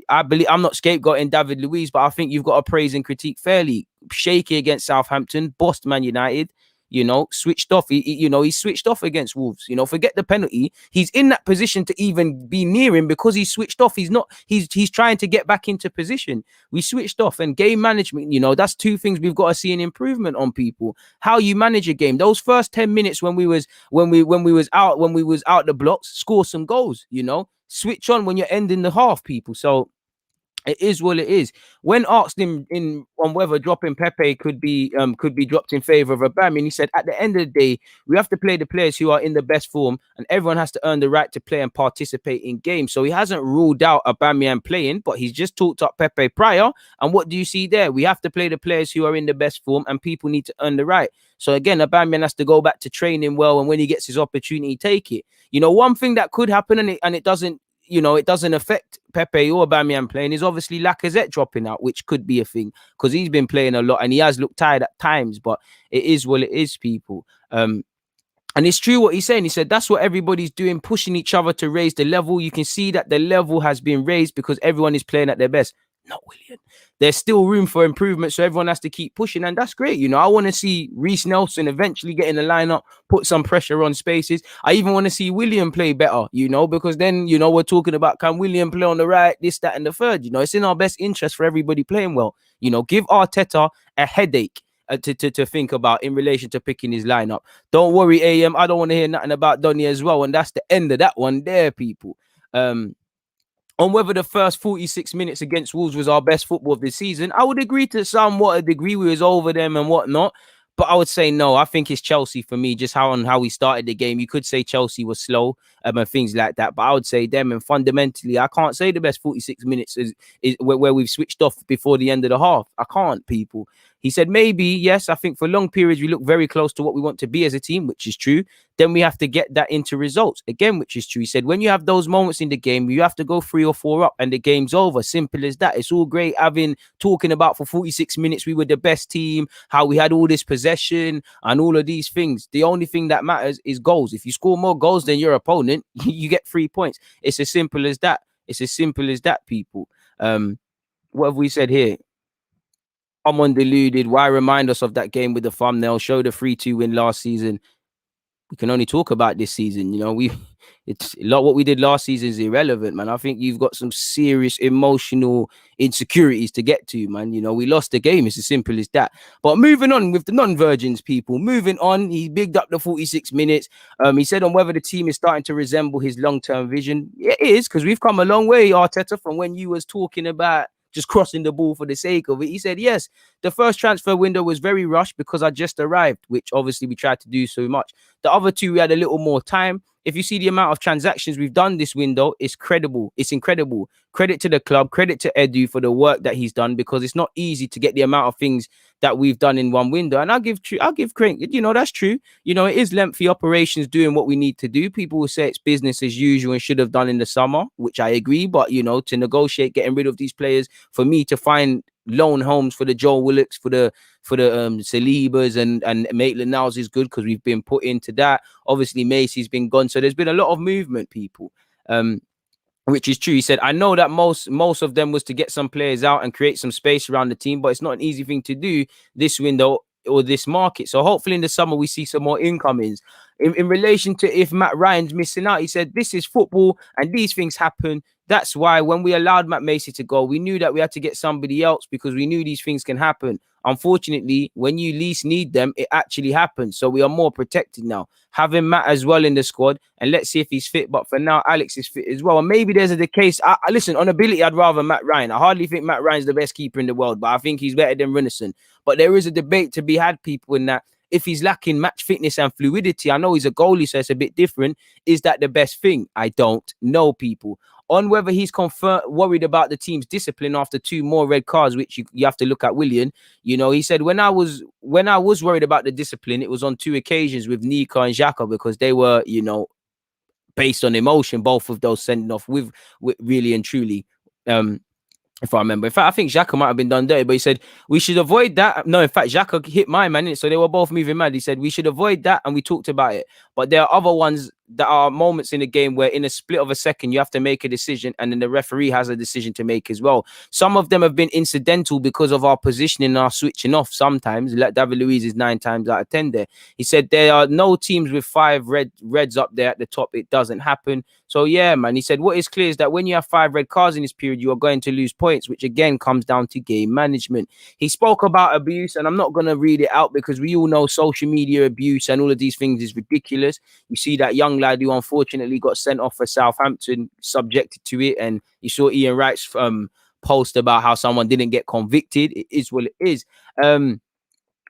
I believe I'm not scapegoating David Luiz, but I think you've got to praise and critique fairly. Shaky against Southampton, bossed Man United. Switched off. He switched off against Wolves. Forget the penalty. He's in that position to even be near him because he switched off. He's trying to get back into position. We switched off, and game management, that's two things we've got to see an improvement on, people. How you manage a game. Those first 10 minutes when we was out the blocks, score some goals, switch on when you're ending the half, people. So It is what it is. When asked him in on whether dropping Pepe could be dropped in favor of Aubameyang, he said, at the end of the day, we have to play the players who are in the best form, and everyone has to earn the right to play and participate in games. So he hasn't ruled out Aubameyang playing, but he's just talked up Pepe prior. And what do you see there? We have to play the players who are in the best form, and people need to earn the right. So again, Aubameyang has to go back to training well, and when he gets his opportunity, take it. You know, one thing that could happen, and it doesn't, you know, it doesn't affect Pepe or Aubameyang playing, is obviously Lacazette dropping out, which could be a thing because he's been playing a lot and he has looked tired at times. But it is what it is, people. And it's true what he's saying. He said that's what everybody's doing, pushing each other to raise the level. You can see that the level has been raised because everyone is playing at their best. Not William. There's still room for improvement, so everyone has to keep pushing, and that's great. You know, I want to see Reece Nelson eventually get in the lineup, put some pressure on spaces. I even want to see William play better, you know, because then, you know, we're talking about, can William play on the right, this, that, and the third. You know, it's in our best interest for everybody playing well. You know, give Arteta a headache to think about in relation to picking his lineup. Don't worry, AM. I don't want to hear nothing about Donny as well, and that's the end of that one there, people. On whether the first 46 minutes against Wolves was our best football of the season, I would agree to somewhat a degree. We was over them and whatnot. But I would say no. I think it's Chelsea for me, just how we started the game. You could say Chelsea was slow and things like that. But I would say them. And fundamentally, I can't say the best 46 minutes is where we've switched off before the end of the half. I can't, people. He said maybe, yes, I think for long periods we look very close to what we want to be as a team, which is true. Then we have to get that into results, again, which is true. He said when you have those moments in the game, you have to go 3 or 4 up and the game's over. Simple as that. It's all great talking about for 46 minutes we were the best team, how we had all this possession and all of these things. The only thing that matters is goals. If you score more goals than your opponent, you get 3 points. It's as simple as that. It's as simple as that, people. What have we said here? Come on, Deluded. Why remind us of that game with the thumbnail? Show the 3-2 win last season. We can only talk about this season. You know, it's a lot. What we did last season is irrelevant, man. I think you've got some serious emotional insecurities to get to, man. You know, we lost the game. It's as simple as that. But moving on with the non-virgins, people. Moving on, he bigged up the 46 minutes. He said on whether the team is starting to resemble his long-term vision. It is, because we've come a long way, Arteta, from when you was talking about just crossing the ball for the sake of it. He said, yes, the first transfer window was very rushed because I just arrived, which obviously we tried to do so much. The other two, we had a little more time. If you see the amount of transactions we've done this window, it's credible. It's incredible. Credit to the club, credit to Edu for the work that he's done, because it's not easy to get the amount of things that we've done in one window. And I'll give credit. You know, that's true. You know, it is lengthy operations doing what we need to do. People will say it's business as usual and should have done in the summer, which I agree. But, you know, to negotiate getting rid of these players, for me to find loan homes for the Joe Willocks, for the Salibas and Maitland-Niles is good because we've been put into that. Obviously, Macy's been gone. So there's been a lot of movement, people. Which is true. He said, I know that most of them was to get some players out and create some space around the team, but it's not an easy thing to do this window or this market. So hopefully in the summer we see some more incomings. In relation to if Matt Ryan's missing out, he said, this is football and these things happen. That's why when we allowed Matt Macy to go, we knew that we had to get somebody else because we knew these things can happen. Unfortunately, when you least need them, it actually happens. So we are more protected now. Having Matt as well in the squad, and let's see if he's fit. But for now, Alex is fit as well. And maybe there's the case. Listen, on ability, I'd rather Matt Ryan. I hardly think Matt Ryan's the best keeper in the world, but I think he's better than Runnison. But there is a debate to be had, people, in that if he's lacking match fitness and fluidity, I know he's a goalie, so it's a bit different. Is that the best thing? I don't know, people. On whether he's worried about the team's discipline after 2 more red cards, which you have to look at Willian. You know, he said, when I was worried about the discipline, it was on 2 occasions with Nika and Xhaka, because they were, you know, based on emotion, both of those sending off with really and truly. If I remember. In fact, I think Xhaka might have been done dirty, but he said, we should avoid that. No, in fact, Xhaka hit my man, so they were both moving mad. He said, we should avoid that, and we talked about it. But there are other ones that are moments in the game where in a split of a second, you have to make a decision, and then the referee has a decision to make as well. Some of them have been incidental because of our positioning and our switching off sometimes. Like David Luiz is 9 times out of 10 there. He said, there are no teams with 5 reds up there at the top. It doesn't happen. So, yeah, man. He said, what is clear is that when you have 5 red cards in this period, you are going to lose points, which again comes down to game management. He spoke about abuse, and I'm not going to read it out because we all know social media abuse and all of these things is ridiculous. You see that young lad who unfortunately got sent off for Southampton, subjected to it, and you saw Ian Wright's post about how someone didn't get convicted. It is what it is. Um,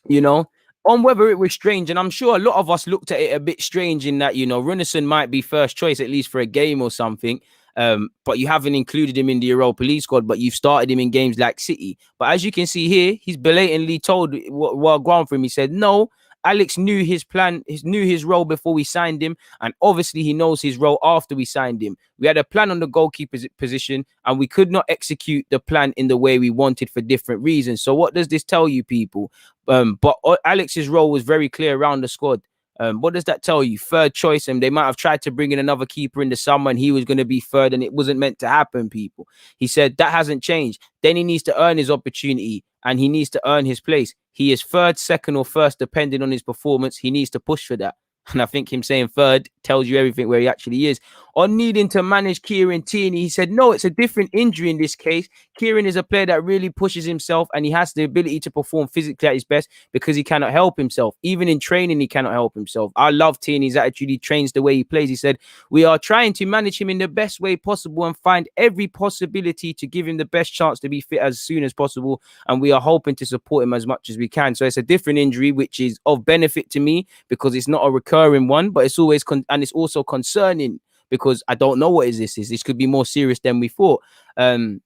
you know, on whether it was strange. And I'm sure a lot of us looked at it a bit strange in that, Runnison might be first choice, at least for a game or something. But you haven't included him in the Europa League squad, but you've started him in games like City. But as you can see here, he's blatantly told what going for him. He said, no, Alex knew his plan, knew his role before we signed him, and obviously he knows his role after we signed him. We had a plan on the goalkeeper's position, and we could not execute the plan in the way we wanted for different reasons. So what does this tell you, people? But Alex's role was very clear around the squad. What does that tell you? Third choice, and they might have tried to bring in another keeper in the summer, and he was going to be third, and it wasn't meant to happen, people. He said that hasn't changed. Then he needs to earn his opportunity, and he needs to earn his place. He is third, second, or first, depending on his performance. He needs to push for that. And I think him saying third tells you everything where he actually is. On needing to manage Kieran Tierney, he said, no, it's a different injury in this case. Kieran is a player that really pushes himself, and he has the ability to perform physically at his best because he cannot help himself. Even in training, he cannot help himself. I love Tierney's attitude. He trains the way he plays. He said, we are trying to manage him in the best way possible and find every possibility to give him the best chance to be fit as soon as possible. And we are hoping to support him as much as we can. So it's a different injury, which is of benefit to me because it's not a recurring one, but it's always and it's also concerning because I don't know what this is. This could be more serious than we thought. And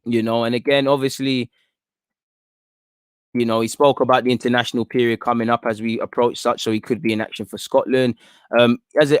again, obviously, he spoke about the international period coming up as we approach such, so he could be in action for Scotland.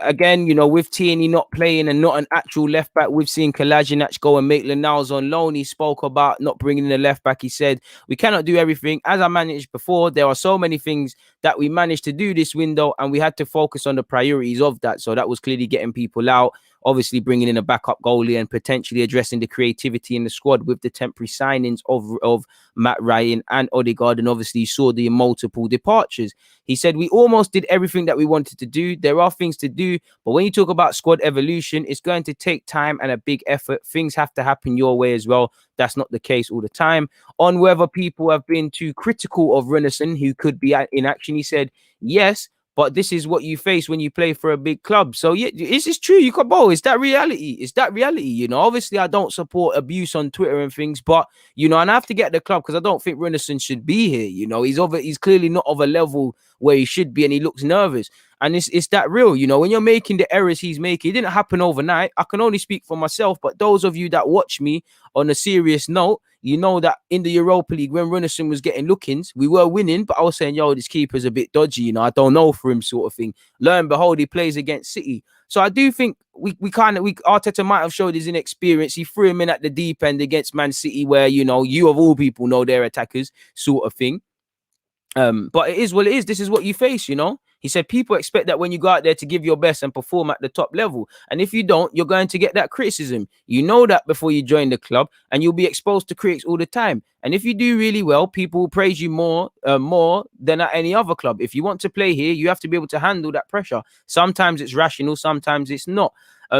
Again, with Tierney not playing and not an actual left back, we've seen Kolasinac go and make Maitland-Niles on loan. He spoke about not bringing in a left back. He said, we cannot do everything. As I managed before, there are so many things that we managed to do this window, and we had to focus on the priorities of that. So that was clearly getting people out, obviously bringing in a backup goalie and potentially addressing the creativity in the squad with the temporary signings of Matt Ryan and Odegaard. And obviously you saw the multiple departures. He said, we almost did everything that we wanted to do. There are things to do, but when you talk about squad evolution, it's going to take time and a big effort. Things have to happen your way as well. That's not the case all the time. On whether people have been too critical of Renison, who could be in action, he said, yes, but this is what you face when you play for a big club. So yeah, is this true? You can bowl. Is that reality? Is that reality? Obviously I don't support abuse on Twitter and things, but and I have to get the club because I don't think Renison should be here. He's clearly not of a level where he should be, and he looks nervous. And it's that real, when you're making the errors he's making, it didn't happen overnight. I can only speak for myself, but those of you that watch me on a serious note, you know that in the Europa League, when Runnison was getting lookings, we were winning, but I was saying, this keeper's a bit dodgy, I don't know for him sort of thing. Lo and behold, he plays against City. So I do think Arteta might have showed his inexperience. He threw him in at the deep end against Man City where, you of all people know their attackers sort of thing. But it is what it is. This is what you face, He said people expect that when you go out there to give your best and perform at the top level. And if you don't, you're going to get that criticism. You know that before you join the club, and you'll be exposed to critics all the time. And if you do really well, people will praise you more than at any other club. If you want to play here, you have to be able to handle that pressure. Sometimes it's rational, sometimes it's not.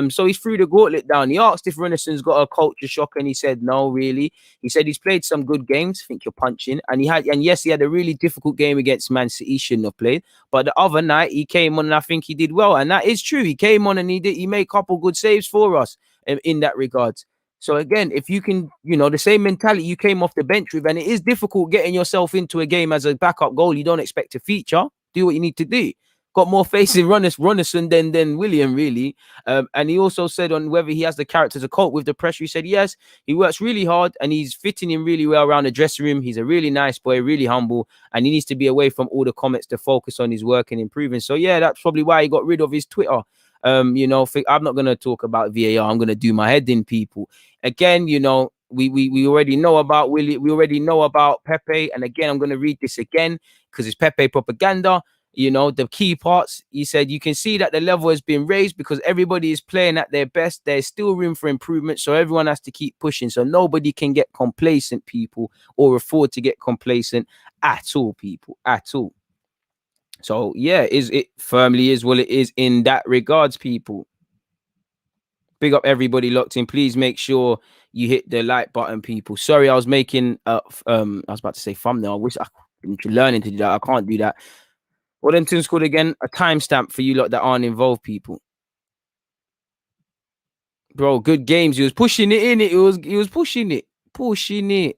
So he threw the gauntlet down. He asked if Rennison's got a culture shock, and he said no, really. He said he's played some good games. I think you're punching, and yes, he had a really difficult game against Man City. He shouldn't have played, but the other night he came on, and I think he did well, and that is true. He came on and he made a couple good saves for us in that regard. So again, if you can, the same mentality you came off the bench with, and it is difficult getting yourself into a game as a backup goal, you don't expect to feature. Do what you need to do. Got more faith in Runnison than William, really. And he also said on whether he has the character to cope with the pressure. He said, yes, he works really hard and he's fitting in really well around the dressing room. He's a really nice boy, really humble, and he needs to be away from all the comments to focus on his work and improving. So, yeah, that's probably why he got rid of his Twitter. I'm not going to talk about VAR. I'm going to do my head in, people. Again, we already know about Willie. We already know about Pepe. And again, I'm going to read this again because it's Pepe propaganda. The key parts, he said, you can see that the level has been raised because everybody is playing at their best. There's still room for improvement, so everyone has to keep pushing. So nobody can get complacent, people, or afford to get complacent at all, people, at all. So, yeah, it firmly is what it is in that regards, people. Big up everybody locked in. Please make sure you hit the like button, people. Sorry, I was making I was about to say thumbnail. I wish I been learning to do that. I can't do that. What them tunes called again? A timestamp for you lot that aren't involved, people. Bro, good games. He was pushing it in. He was pushing it. pushing it.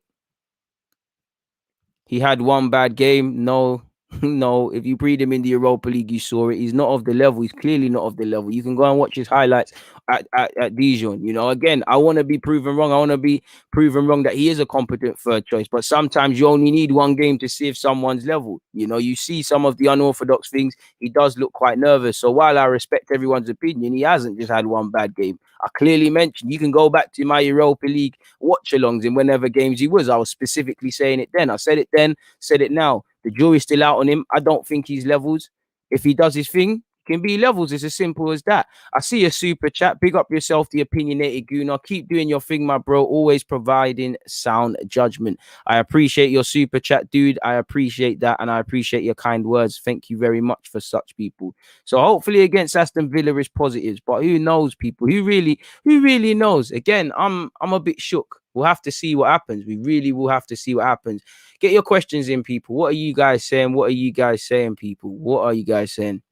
He had one bad game. No, no. If you breed him in the Europa League, you saw it. He's not of the level. He's clearly not of the level. You can go and watch his highlights at Dijon. You know, again, I want to be proven wrong. I want to be proven wrong that he is a competent third choice. But sometimes you only need one game to see if someone's level. You know, you see some of the unorthodox things. He does look quite nervous. So while I respect everyone's opinion, he hasn't just had one bad game. I clearly mentioned, you can go back to my Europa League watch-alongs in whenever games he was. I was specifically saying it then. I said it then, said it now. The jury's still out on him. I don't think he's levels. If he does his thing, can be levels. It's as simple as that. I see a super chat. Big up yourself, the opinionated Gooner. Keep doing your thing, my bro. Always providing sound judgment. I appreciate your super chat, dude. I appreciate that, and I appreciate your kind words. Thank you very much for such people. So hopefully against Aston Villa is positives, but who knows, people? Who really knows? Again, I'm a bit shook. We'll have to see what happens. We really will have to see what happens. Get your questions in, people. What are you guys saying? What are you guys saying, people? What are you guys saying?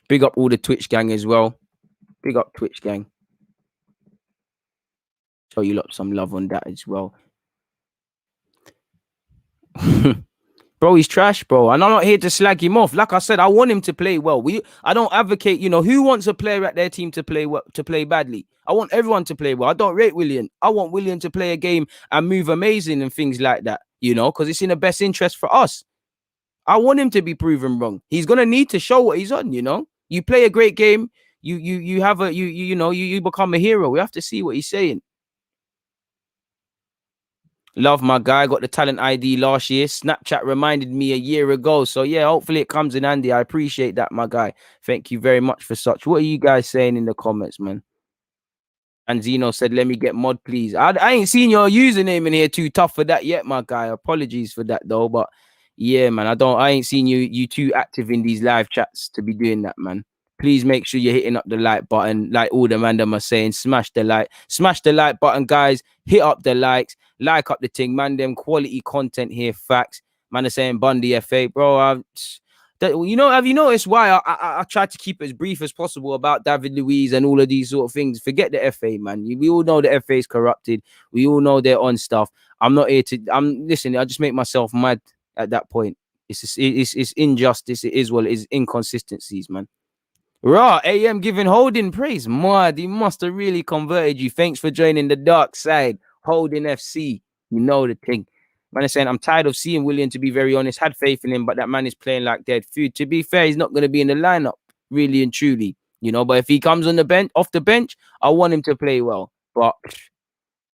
Big up all the Twitch gang as well. Big up Twitch gang. Show you lot some love on that as well. Bro, he's trash, bro. And I'm not here to slag him off. Like I said, I want him to play well. I don't advocate, who wants a player at their team to play well, to play badly? I want everyone to play well. I don't rate Willian. I want Willian to play a game and move amazing and things like that, because it's in the best interest for us. I want him to be proven wrong. He's gonna need to show what he's on, You play a great game, you have you become a hero. We have to see what he's saying. Love my guy, got the talent ID last year. Snapchat reminded me a year ago. So yeah, hopefully it comes in handy. I appreciate that, my guy. Thank you very much for such. What are you guys saying in the comments, man? And Zeno said, let me get mod, please. I ain't seen your username in here too tough for that yet, my guy. Apologies for that though. But yeah, man, I ain't seen you too active in these live chats to be doing that, man. Please make sure you're hitting up the like button, like all the man them are saying. Smash the like button, guys. Hit up the likes, like up the thing, man. Them quality content here, facts. Man are saying Bundy FA, bro. Have you noticed why I try to keep it as brief as possible about David Luiz and all of these sort of things? Forget the FA, man. We all know the FA is corrupted. We all know they're on stuff. I'm not here to. Listen. I just make myself mad at that point. It's injustice. It is what it is. Inconsistencies, man. Raw AM giving Holding praise. Mad, he must have really converted you. Thanks for joining the dark side. Holding FC. You know the thing. Man is saying, I'm tired of seeing Willian, to be very honest. Had faith in him, but that man is playing like dead food. To be fair, he's not going to be in the lineup, really and truly. But if he comes on the bench, off the bench, I want him to play well. But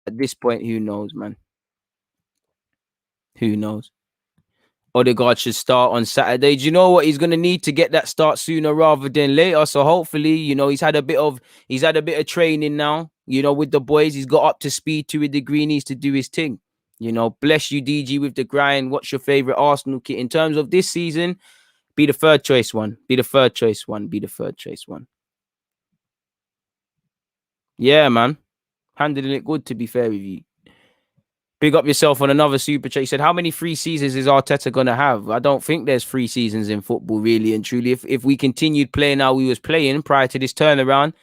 at this point, who knows, man? Who knows? Odegaard should start on Saturday. Do you know what? He's going to need to get that start sooner rather than later. So hopefully, he's had a bit of training now, with the boys. He's got up to speed to a degree, needs to do his thing. Bless you, DG, with the grind. What's your favorite Arsenal kit? In terms of this season, be the third choice one. Be the third choice one. Yeah, man. Handling it good, to be fair with you. Big up yourself on another super chat. He said, how many free seasons is Arteta going to have? I don't think there's 3 seasons in football, really and truly. If we continued playing how we was playing prior to this turnaround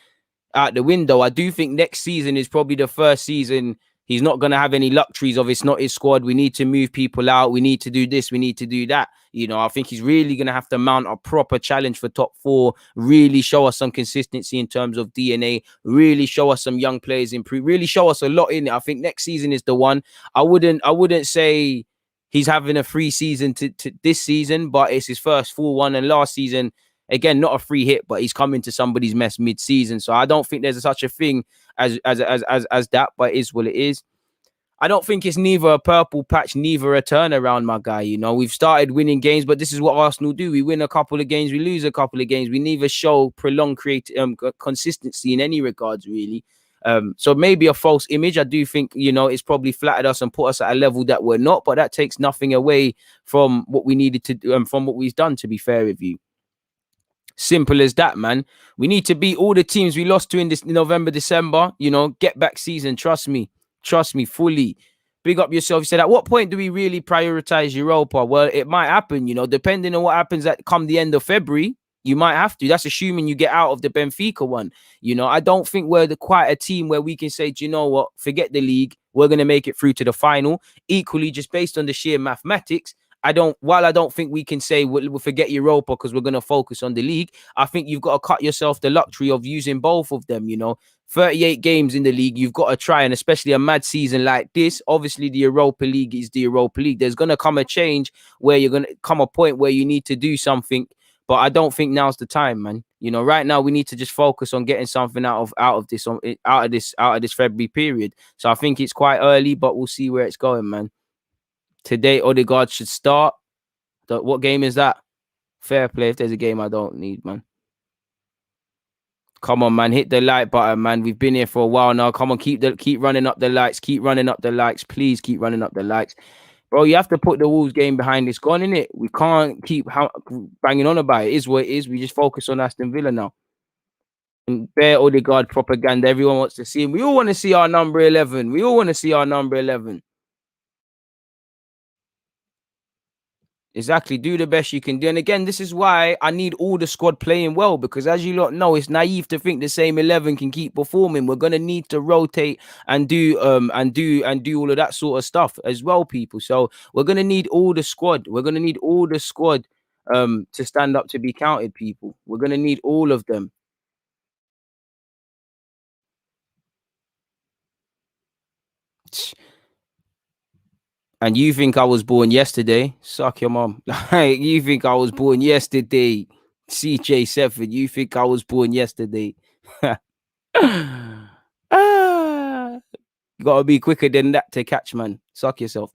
out the window, I do think next season is probably the first season he's not going to have any luxuries of it's not his squad. We need to move people out. We need to do this. We need to do that. I think he's really going to have to mount a proper challenge for top 4, really show us some consistency in terms of DNA, really show us some young players improve, really show us a lot in it. I think next season is the one. I wouldn't say he's having a free season to this season, but it's his first full one. And last season, again, not a free hit, but he's coming to somebody's mess mid-season. So I don't think there's such a thing as that, but it is what it is. I don't think it's neither a purple patch, neither a turnaround, my guy. We've started winning games, but this is what Arsenal do. We win a couple of games, we lose a couple of games. We neither show prolonged consistency in any regards, really. So maybe a false image. I do think, it's probably flattered us and put us at a level that we're not, but that takes nothing away from what we needed to do, from what we've done, to be fair with you. Simple as that, man. We need to beat all the teams we lost to in this November, December. Get back season. Trust me fully. Big up yourself. You said, at what point do we really prioritize Europa? Well, it might happen, depending on what happens at come the end of February. You might have to. That's assuming you get out of the Benfica one. I don't think we're quite a team where we can say, do you know what? Forget the league. we're going to make it through to the final. Equally, just based on the sheer mathematics, while I don't think we can say we'll forget Europa because we're going to focus on the league, I think you've got to cut yourself the luxury of using both of them, 38 games in the league, you've got to try, and especially a mad season like this, obviously the Europa League is the Europa League. There's going to come a change where you're going to come a point where you need to do something, but I don't think now's the time, man. Right now we need to just focus on getting something out of this February period. So I think it's quite early, but we'll see where it's going, man. Today, Odegaard should start. What game is that? Fair play. If there's a game I don't need, man. Come on, man. Hit the like button, man. We've been here for a while now. Come on, keep running up the likes. Keep running up the likes. Please keep running up the likes. Bro, you have to put the Wolves game behind this gun, innit? We can't keep banging on about it. It is what it is. We just focus on Aston Villa now. And bare Odegaard propaganda. Everyone wants to see him. We all want to see our number 11. We all want to see our number 11. Exactly. Do the best you can do. And again, this is why I need all the squad playing well, because as you lot know, it's naive to think the same 11 can keep performing. We're gonna need to rotate and do all of that sort of stuff as well, people. So we're gonna need all the squad. We're gonna need all the squad to stand up to be counted, people. We're gonna need all of them. And you think I was born yesterday? Suck your mom. Like, you think I was born yesterday? CJ7, you think I was born yesterday? Ah, you gotta be quicker than that to catch, man. Suck yourself.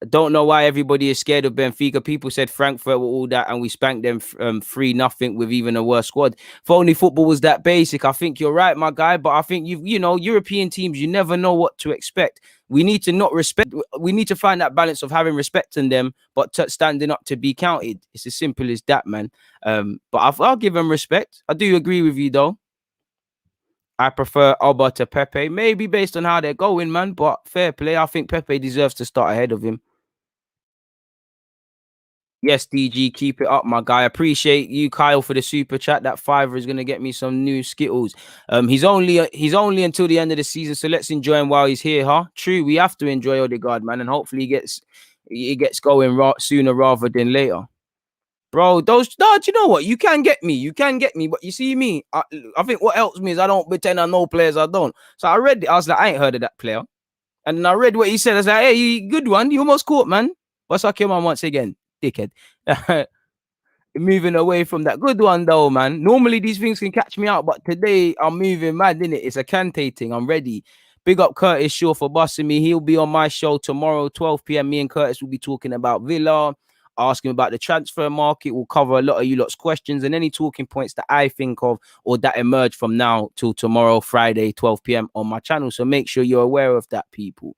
I don't know why everybody is scared of Benfica. People said Frankfurt were all that, and we spanked them 3-0 with even a worse squad. If only football was that basic, I think you're right, my guy. But I think European teams, you never know what to expect. We need to not respect. We need to find that balance of having respect in them, but standing up to be counted. It's as simple as that, man. But I'll give them respect. I do agree with you, though. I prefer Alba to Pepe, maybe based on how they're going, man. But fair play. I think Pepe deserves to start ahead of him. Yes, DG, keep it up, my guy. Appreciate you, Kyle, for the super chat. That $5 is gonna get me some new Skittles. He's only until the end of the season, so let's enjoy him while he's here, huh? True, we have to enjoy Odegaard, man, and hopefully he gets going sooner rather than later. Bro, do you know what? You can get me, but you see me. I think what helps me is I don't pretend I know players I don't. So I read it, I was like, I ain't heard of that player. And then I read what he said. I was like, hey, good one. You almost caught, man. What's up, man, once again? Dickhead. Moving away from that good one, though, man. Normally, these things can catch me out, but today I'm moving mad, innit? It's a Kante thing. I'm ready. Big up Curtis Shaw for busting me. He'll be on my show tomorrow, 12 p.m. Me and Curtis will be talking about Villa, asking about the transfer market. We'll cover a lot of you lot's questions and any talking points that I think of or that emerge from now till tomorrow, Friday, 12 p.m. on my channel. So make sure you're aware of that, people.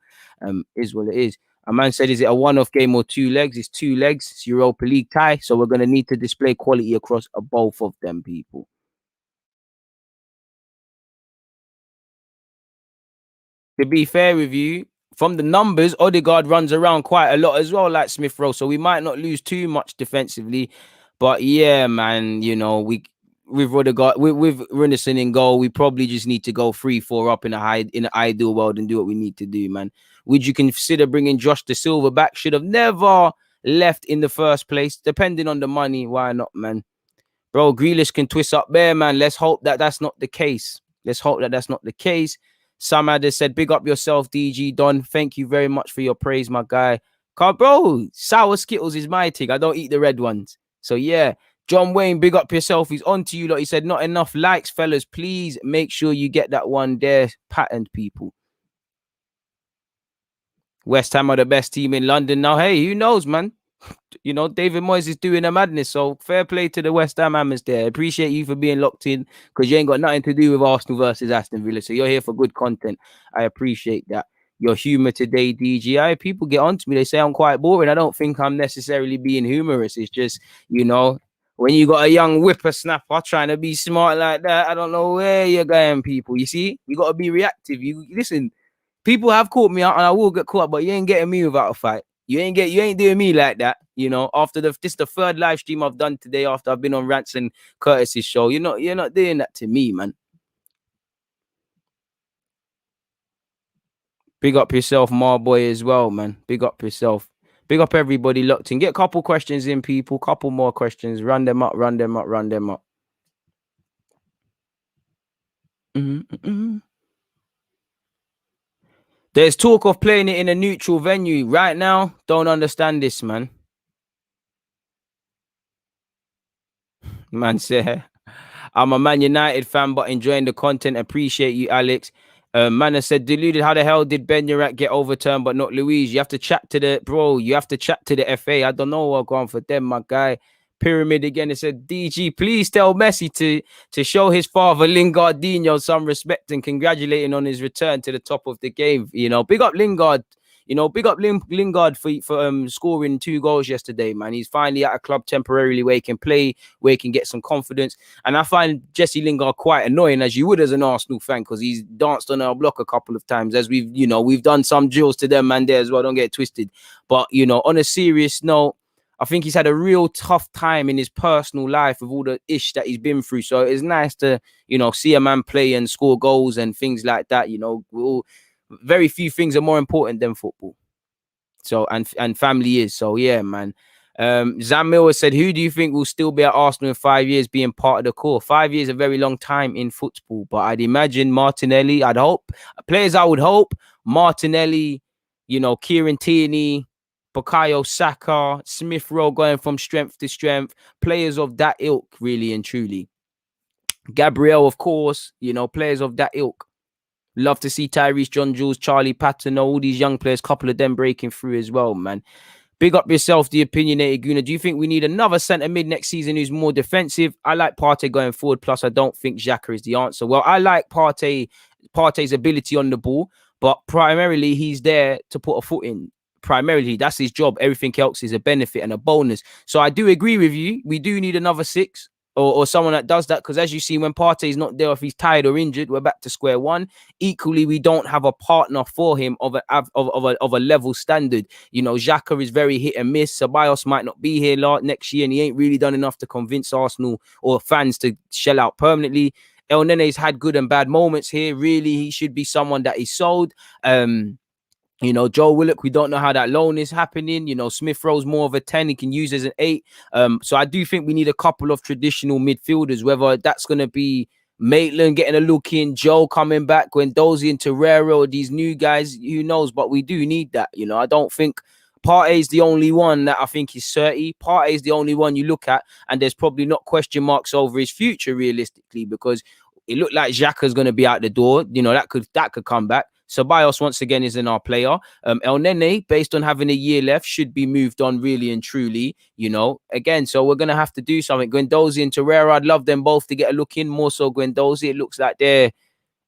Is what it is. A man said, is it a one-off game or 2 legs? It's 2 legs. It's Europa League tie. So we're going to need to display quality across both of them, people. To be fair with you, from the numbers, Odegaard runs around quite a lot as well, like Smith Rowe. So we might not lose too much defensively. But yeah, man, with Odegaard, with Rinderson in goal, we probably just need to go 3-4 up in an ideal world and do what we need to do, man. Would you consider bringing Josh De Silva back? Should have never left in the first place. Depending on the money, why not, man? Bro, Grealish can twist up there, man. Let's hope that that's not the case. Let's hope that that's not the case. Sam Adder said, big up yourself, DG Don. Thank you very much for your praise, my guy. Bro, sour Skittles is my thing. I don't eat the red ones. So, yeah. John Wayne, big up yourself. He's on to you lot. He said, not enough likes, fellas. Please make sure you get that one there patterned, people. West Ham are the best team in London now. Hey, who knows, man? David Moyes is doing a madness. So fair play to the West Ham Hammers there. Appreciate you for being locked in because you ain't got nothing to do with Arsenal versus Aston Villa. So you're here for good content. I appreciate that. Your humor today, DGI. People get on to me. They say I'm quite boring. I don't think I'm necessarily being humorous. It's just, when you got a young whippersnapper trying to be smart like that, I don't know where you're going, people. You see, you got to be reactive. You listen. People have caught me out, and I will get caught, but you ain't getting me without a fight. You ain't doing me like that. After this the third live stream I've done today after I've been on Rants and Curtis's show. You're not doing that to me, man. Big up yourself, Marboy, as well, man. Big up yourself. Big up everybody locked in. Get a couple questions in, people. Couple more questions. Run them up, run them up, run them up. Mm-hmm. There's talk of playing it in a neutral venue. Right now, don't understand this, man. Man said, I'm a Man United fan, but enjoying the content. Appreciate you, Alex. Man has said, Deluded, how the hell did Ben Yurack get overturned but not Louise? You have to chat to the bro. You have to chat to the FA. I don't know what going for them, my guy. Pyramid again. It said, DG, please tell Messi to show his father Lingardinho some respect and congratulating on his return to the top of the game. You know, big up Lingard. You know, big up Lingard for scoring 2 goals yesterday, man. He's finally at a club temporarily where he can play, where he can get some confidence. And I find Jesse Lingard quite annoying, as you would as an Arsenal fan, because he's danced on our block a couple of times, as we've done some drills to them, man, there as well. Don't get it twisted. But, you know, on a serious note, I think he's had a real tough time in his personal life with all the ish that he's been through. So it's nice to, you know, see a man play and score goals and things like that. You know, very few things are more important than football. So and family is. So yeah, man. Zam Miller said, who do you think will still be at Arsenal in 5 years being part of the core? 5 years is a very long time in football, but I'd imagine Martinelli, I'd hope. Players I would hope, Martinelli, you know, Kieran Tierney, Bukayo Saka, Smith Rowe going from strength to strength. Players of that ilk, really and truly. Gabriel, of course, you know, players of that ilk. Love to see Tyrese, John Jules, Charlie Patton, all these young players, couple of them breaking through as well, man. Big up yourself, the opinionated Gooner. Do you think we need another centre mid next season who's more defensive? I like Partey going forward, plus I don't think Xhaka is the answer. Well, I like Partey's ability on the ball, but primarily he's there to put a foot in. Primarily, that's his job. Everything else is a benefit and a bonus. So I do agree with you. We do need another 6. Or someone that does that, because as you see, when Partey's not there, if he's tired or injured, we're back to square one. Equally, we don't have a partner for him of a level standard. You know, Xhaka is very hit and miss. Ceballos might not be here next year, and he ain't really done enough to convince Arsenal or fans to shell out permanently. El Nene's had good and bad moments here. Really, he should be someone that is sold. You know, Joe Willock, we don't know how that loan is happening. You know, Smith Rowe's more of a 10. He can use as an 8. So I do think we need a couple of traditional midfielders, whether that's going to be Maitland getting a look in, Joe coming back, Guendouzi and Torreira, these new guys, who knows? But we do need that. You know, I don't think Partey is the only one that I think is 30. Partey is the only one you look at, and there's probably not question marks over his future realistically, because it looked like Xhaka's going to be out the door. You know, that could come back. Ceballos, once again, isn't our player. El Nene, based on having a year left, should be moved on really and truly, you know. Again, so we're going to have to do something. Guendouzi and Torreira, I'd love them both to get a look in. More so Guendouzi. It looks like their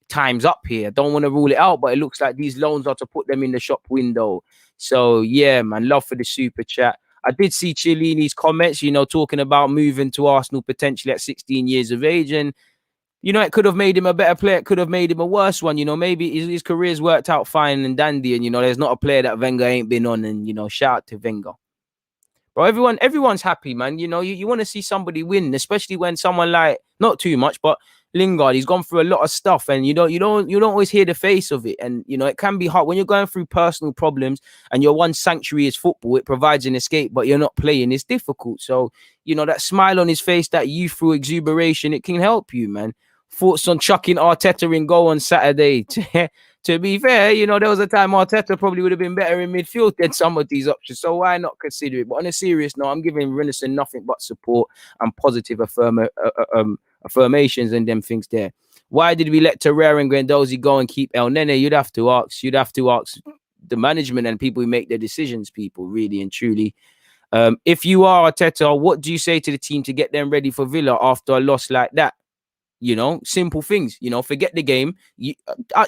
time's up here. Don't want to rule it out, but it looks like these loans are to put them in the shop window. So, yeah, man, love for the super chat. I did see Chiellini's comments, you know, talking about moving to Arsenal potentially at 16 years of age. And you know, it could have made him a better player. It could have made him a worse one. You know, maybe his career's worked out fine and dandy. And, you know, there's not a player that Wenger ain't been on. And, you know, shout out to Wenger. Bro, everyone's happy, man. You know, you want to see somebody win, especially when someone like, not too much, but Lingard, he's gone through a lot of stuff. And, you don't always hear the face of it. And, you know, it can be hard when you're going through personal problems and your one sanctuary is football. It provides an escape, but you're not playing. It's difficult. So, you know, that smile on his face, that youthful exuberation, it can help you, man. Thoughts on chucking Arteta in goal on Saturday? To be fair, you know, there was a time Arteta probably would have been better in midfield than some of these options. So why not consider it? But on a serious note, I'm giving Rinison nothing but support and positive affirmations and them things there. Why did we let Torreira and Guendouzi go and keep El Nene? You'd have to ask the management and people who make the decisions, people, really and truly. If you are Arteta, what do you say to the team to get them ready for Villa after a loss like that? You know, simple things, you know, forget the game. You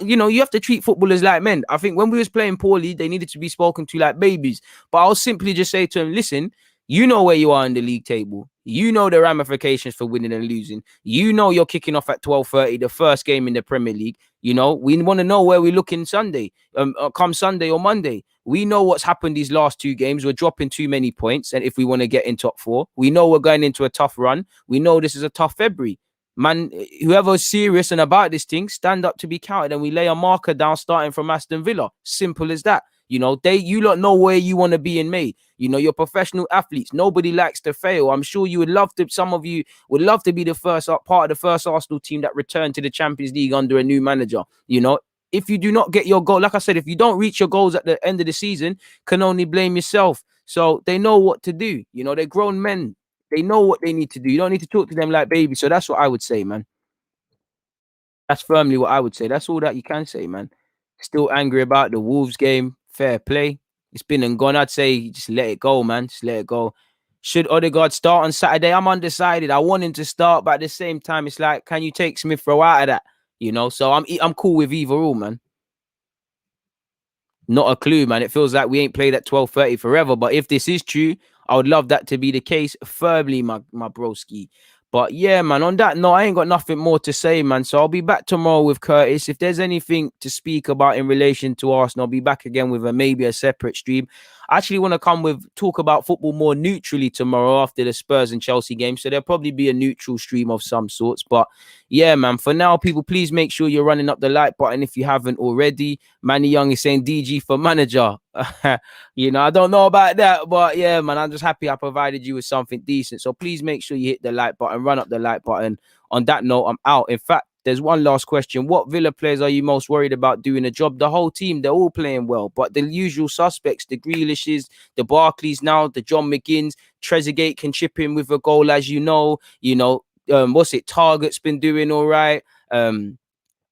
know, you have to treat footballers like men. I think when we was playing poorly, they needed to be spoken to like babies. But I'll simply just say to them, listen, you know where you are in the league table. You know the ramifications for winning and losing. You know you're kicking off at 12:30, the first game in the Premier League. You know, we want to know where we're looking Sunday, come Sunday or Monday. We know what's happened these last 2 games. We're dropping too many points. And if we want to get in top 4, we know we're going into a tough run. We know this is a tough February. Man, whoever's serious and about this thing, stand up to be counted, and we lay a marker down starting from Aston Villa. Simple as that. You lot know where you want to be in May. You're professional athletes. Nobody likes to fail. I'm sure you would love to. Some of you would love to be the first part of the first Arsenal team that returned to the Champions League under a new manager. If you do not get your goal, like I said, if you don't reach your goals at the end of the season, can only blame yourself. So they know what to do. They're grown men. They know what they need to do. You don't need to talk to them like babies. So that's what I would say, man. That's firmly what I would say. That's all that you can say, man. Still angry about the Wolves game. Fair play. It's been and gone. I'd say just let it go, man. Just let it go. Should Odegaard start on Saturday? I'm undecided. I want him to start, but at the same time, it's like, can you take Smith Rowe out of that? So I'm cool with either or, man. Not a clue, man. It feels like we ain't played at 12:30 forever. But if this is true, I would love that to be the case. Firmly, my broski. But yeah, man, on that note, I ain't got nothing more to say, man. So I'll be back tomorrow with Curtis. If there's anything to speak about in relation to Arsenal, I'll be back again with maybe a separate stream. I actually want to talk about football more neutrally tomorrow after the Spurs and Chelsea game. So there'll probably be a neutral stream of some sorts. But yeah, man, for now, people, please make sure you're running up the like button if you haven't already. Manny Young is saying DG for manager. I don't know about that, but yeah, man, I'm just happy I provided you with something decent. So please make sure you hit the like button, run up the like button. On that note, I'm out. In fact, there's one last question. What Villa players are you most worried about doing a job? The whole team, they're all playing well, but the usual suspects, the Grealishes, the Barkleys now, the John McGinns, Trezeguet can chip in with a goal, as you know. Target's been doing all right.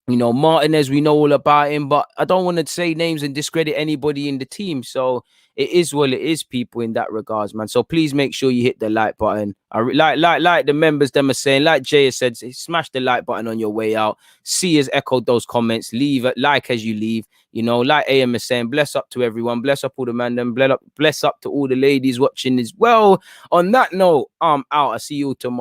Martinez, we know all about him, but I don't want to say names and discredit anybody in the team. So it is what it is, people, in that regards, man. So please make sure you hit the like button. Like the members them are saying, like Jay has said, smash the like button on your way out. C has echoed those comments. Leave it, like as you leave. Like AM is saying, bless up to everyone, bless up all the man, bless up to all the ladies watching as well. On that note, I'm out. I see you tomorrow.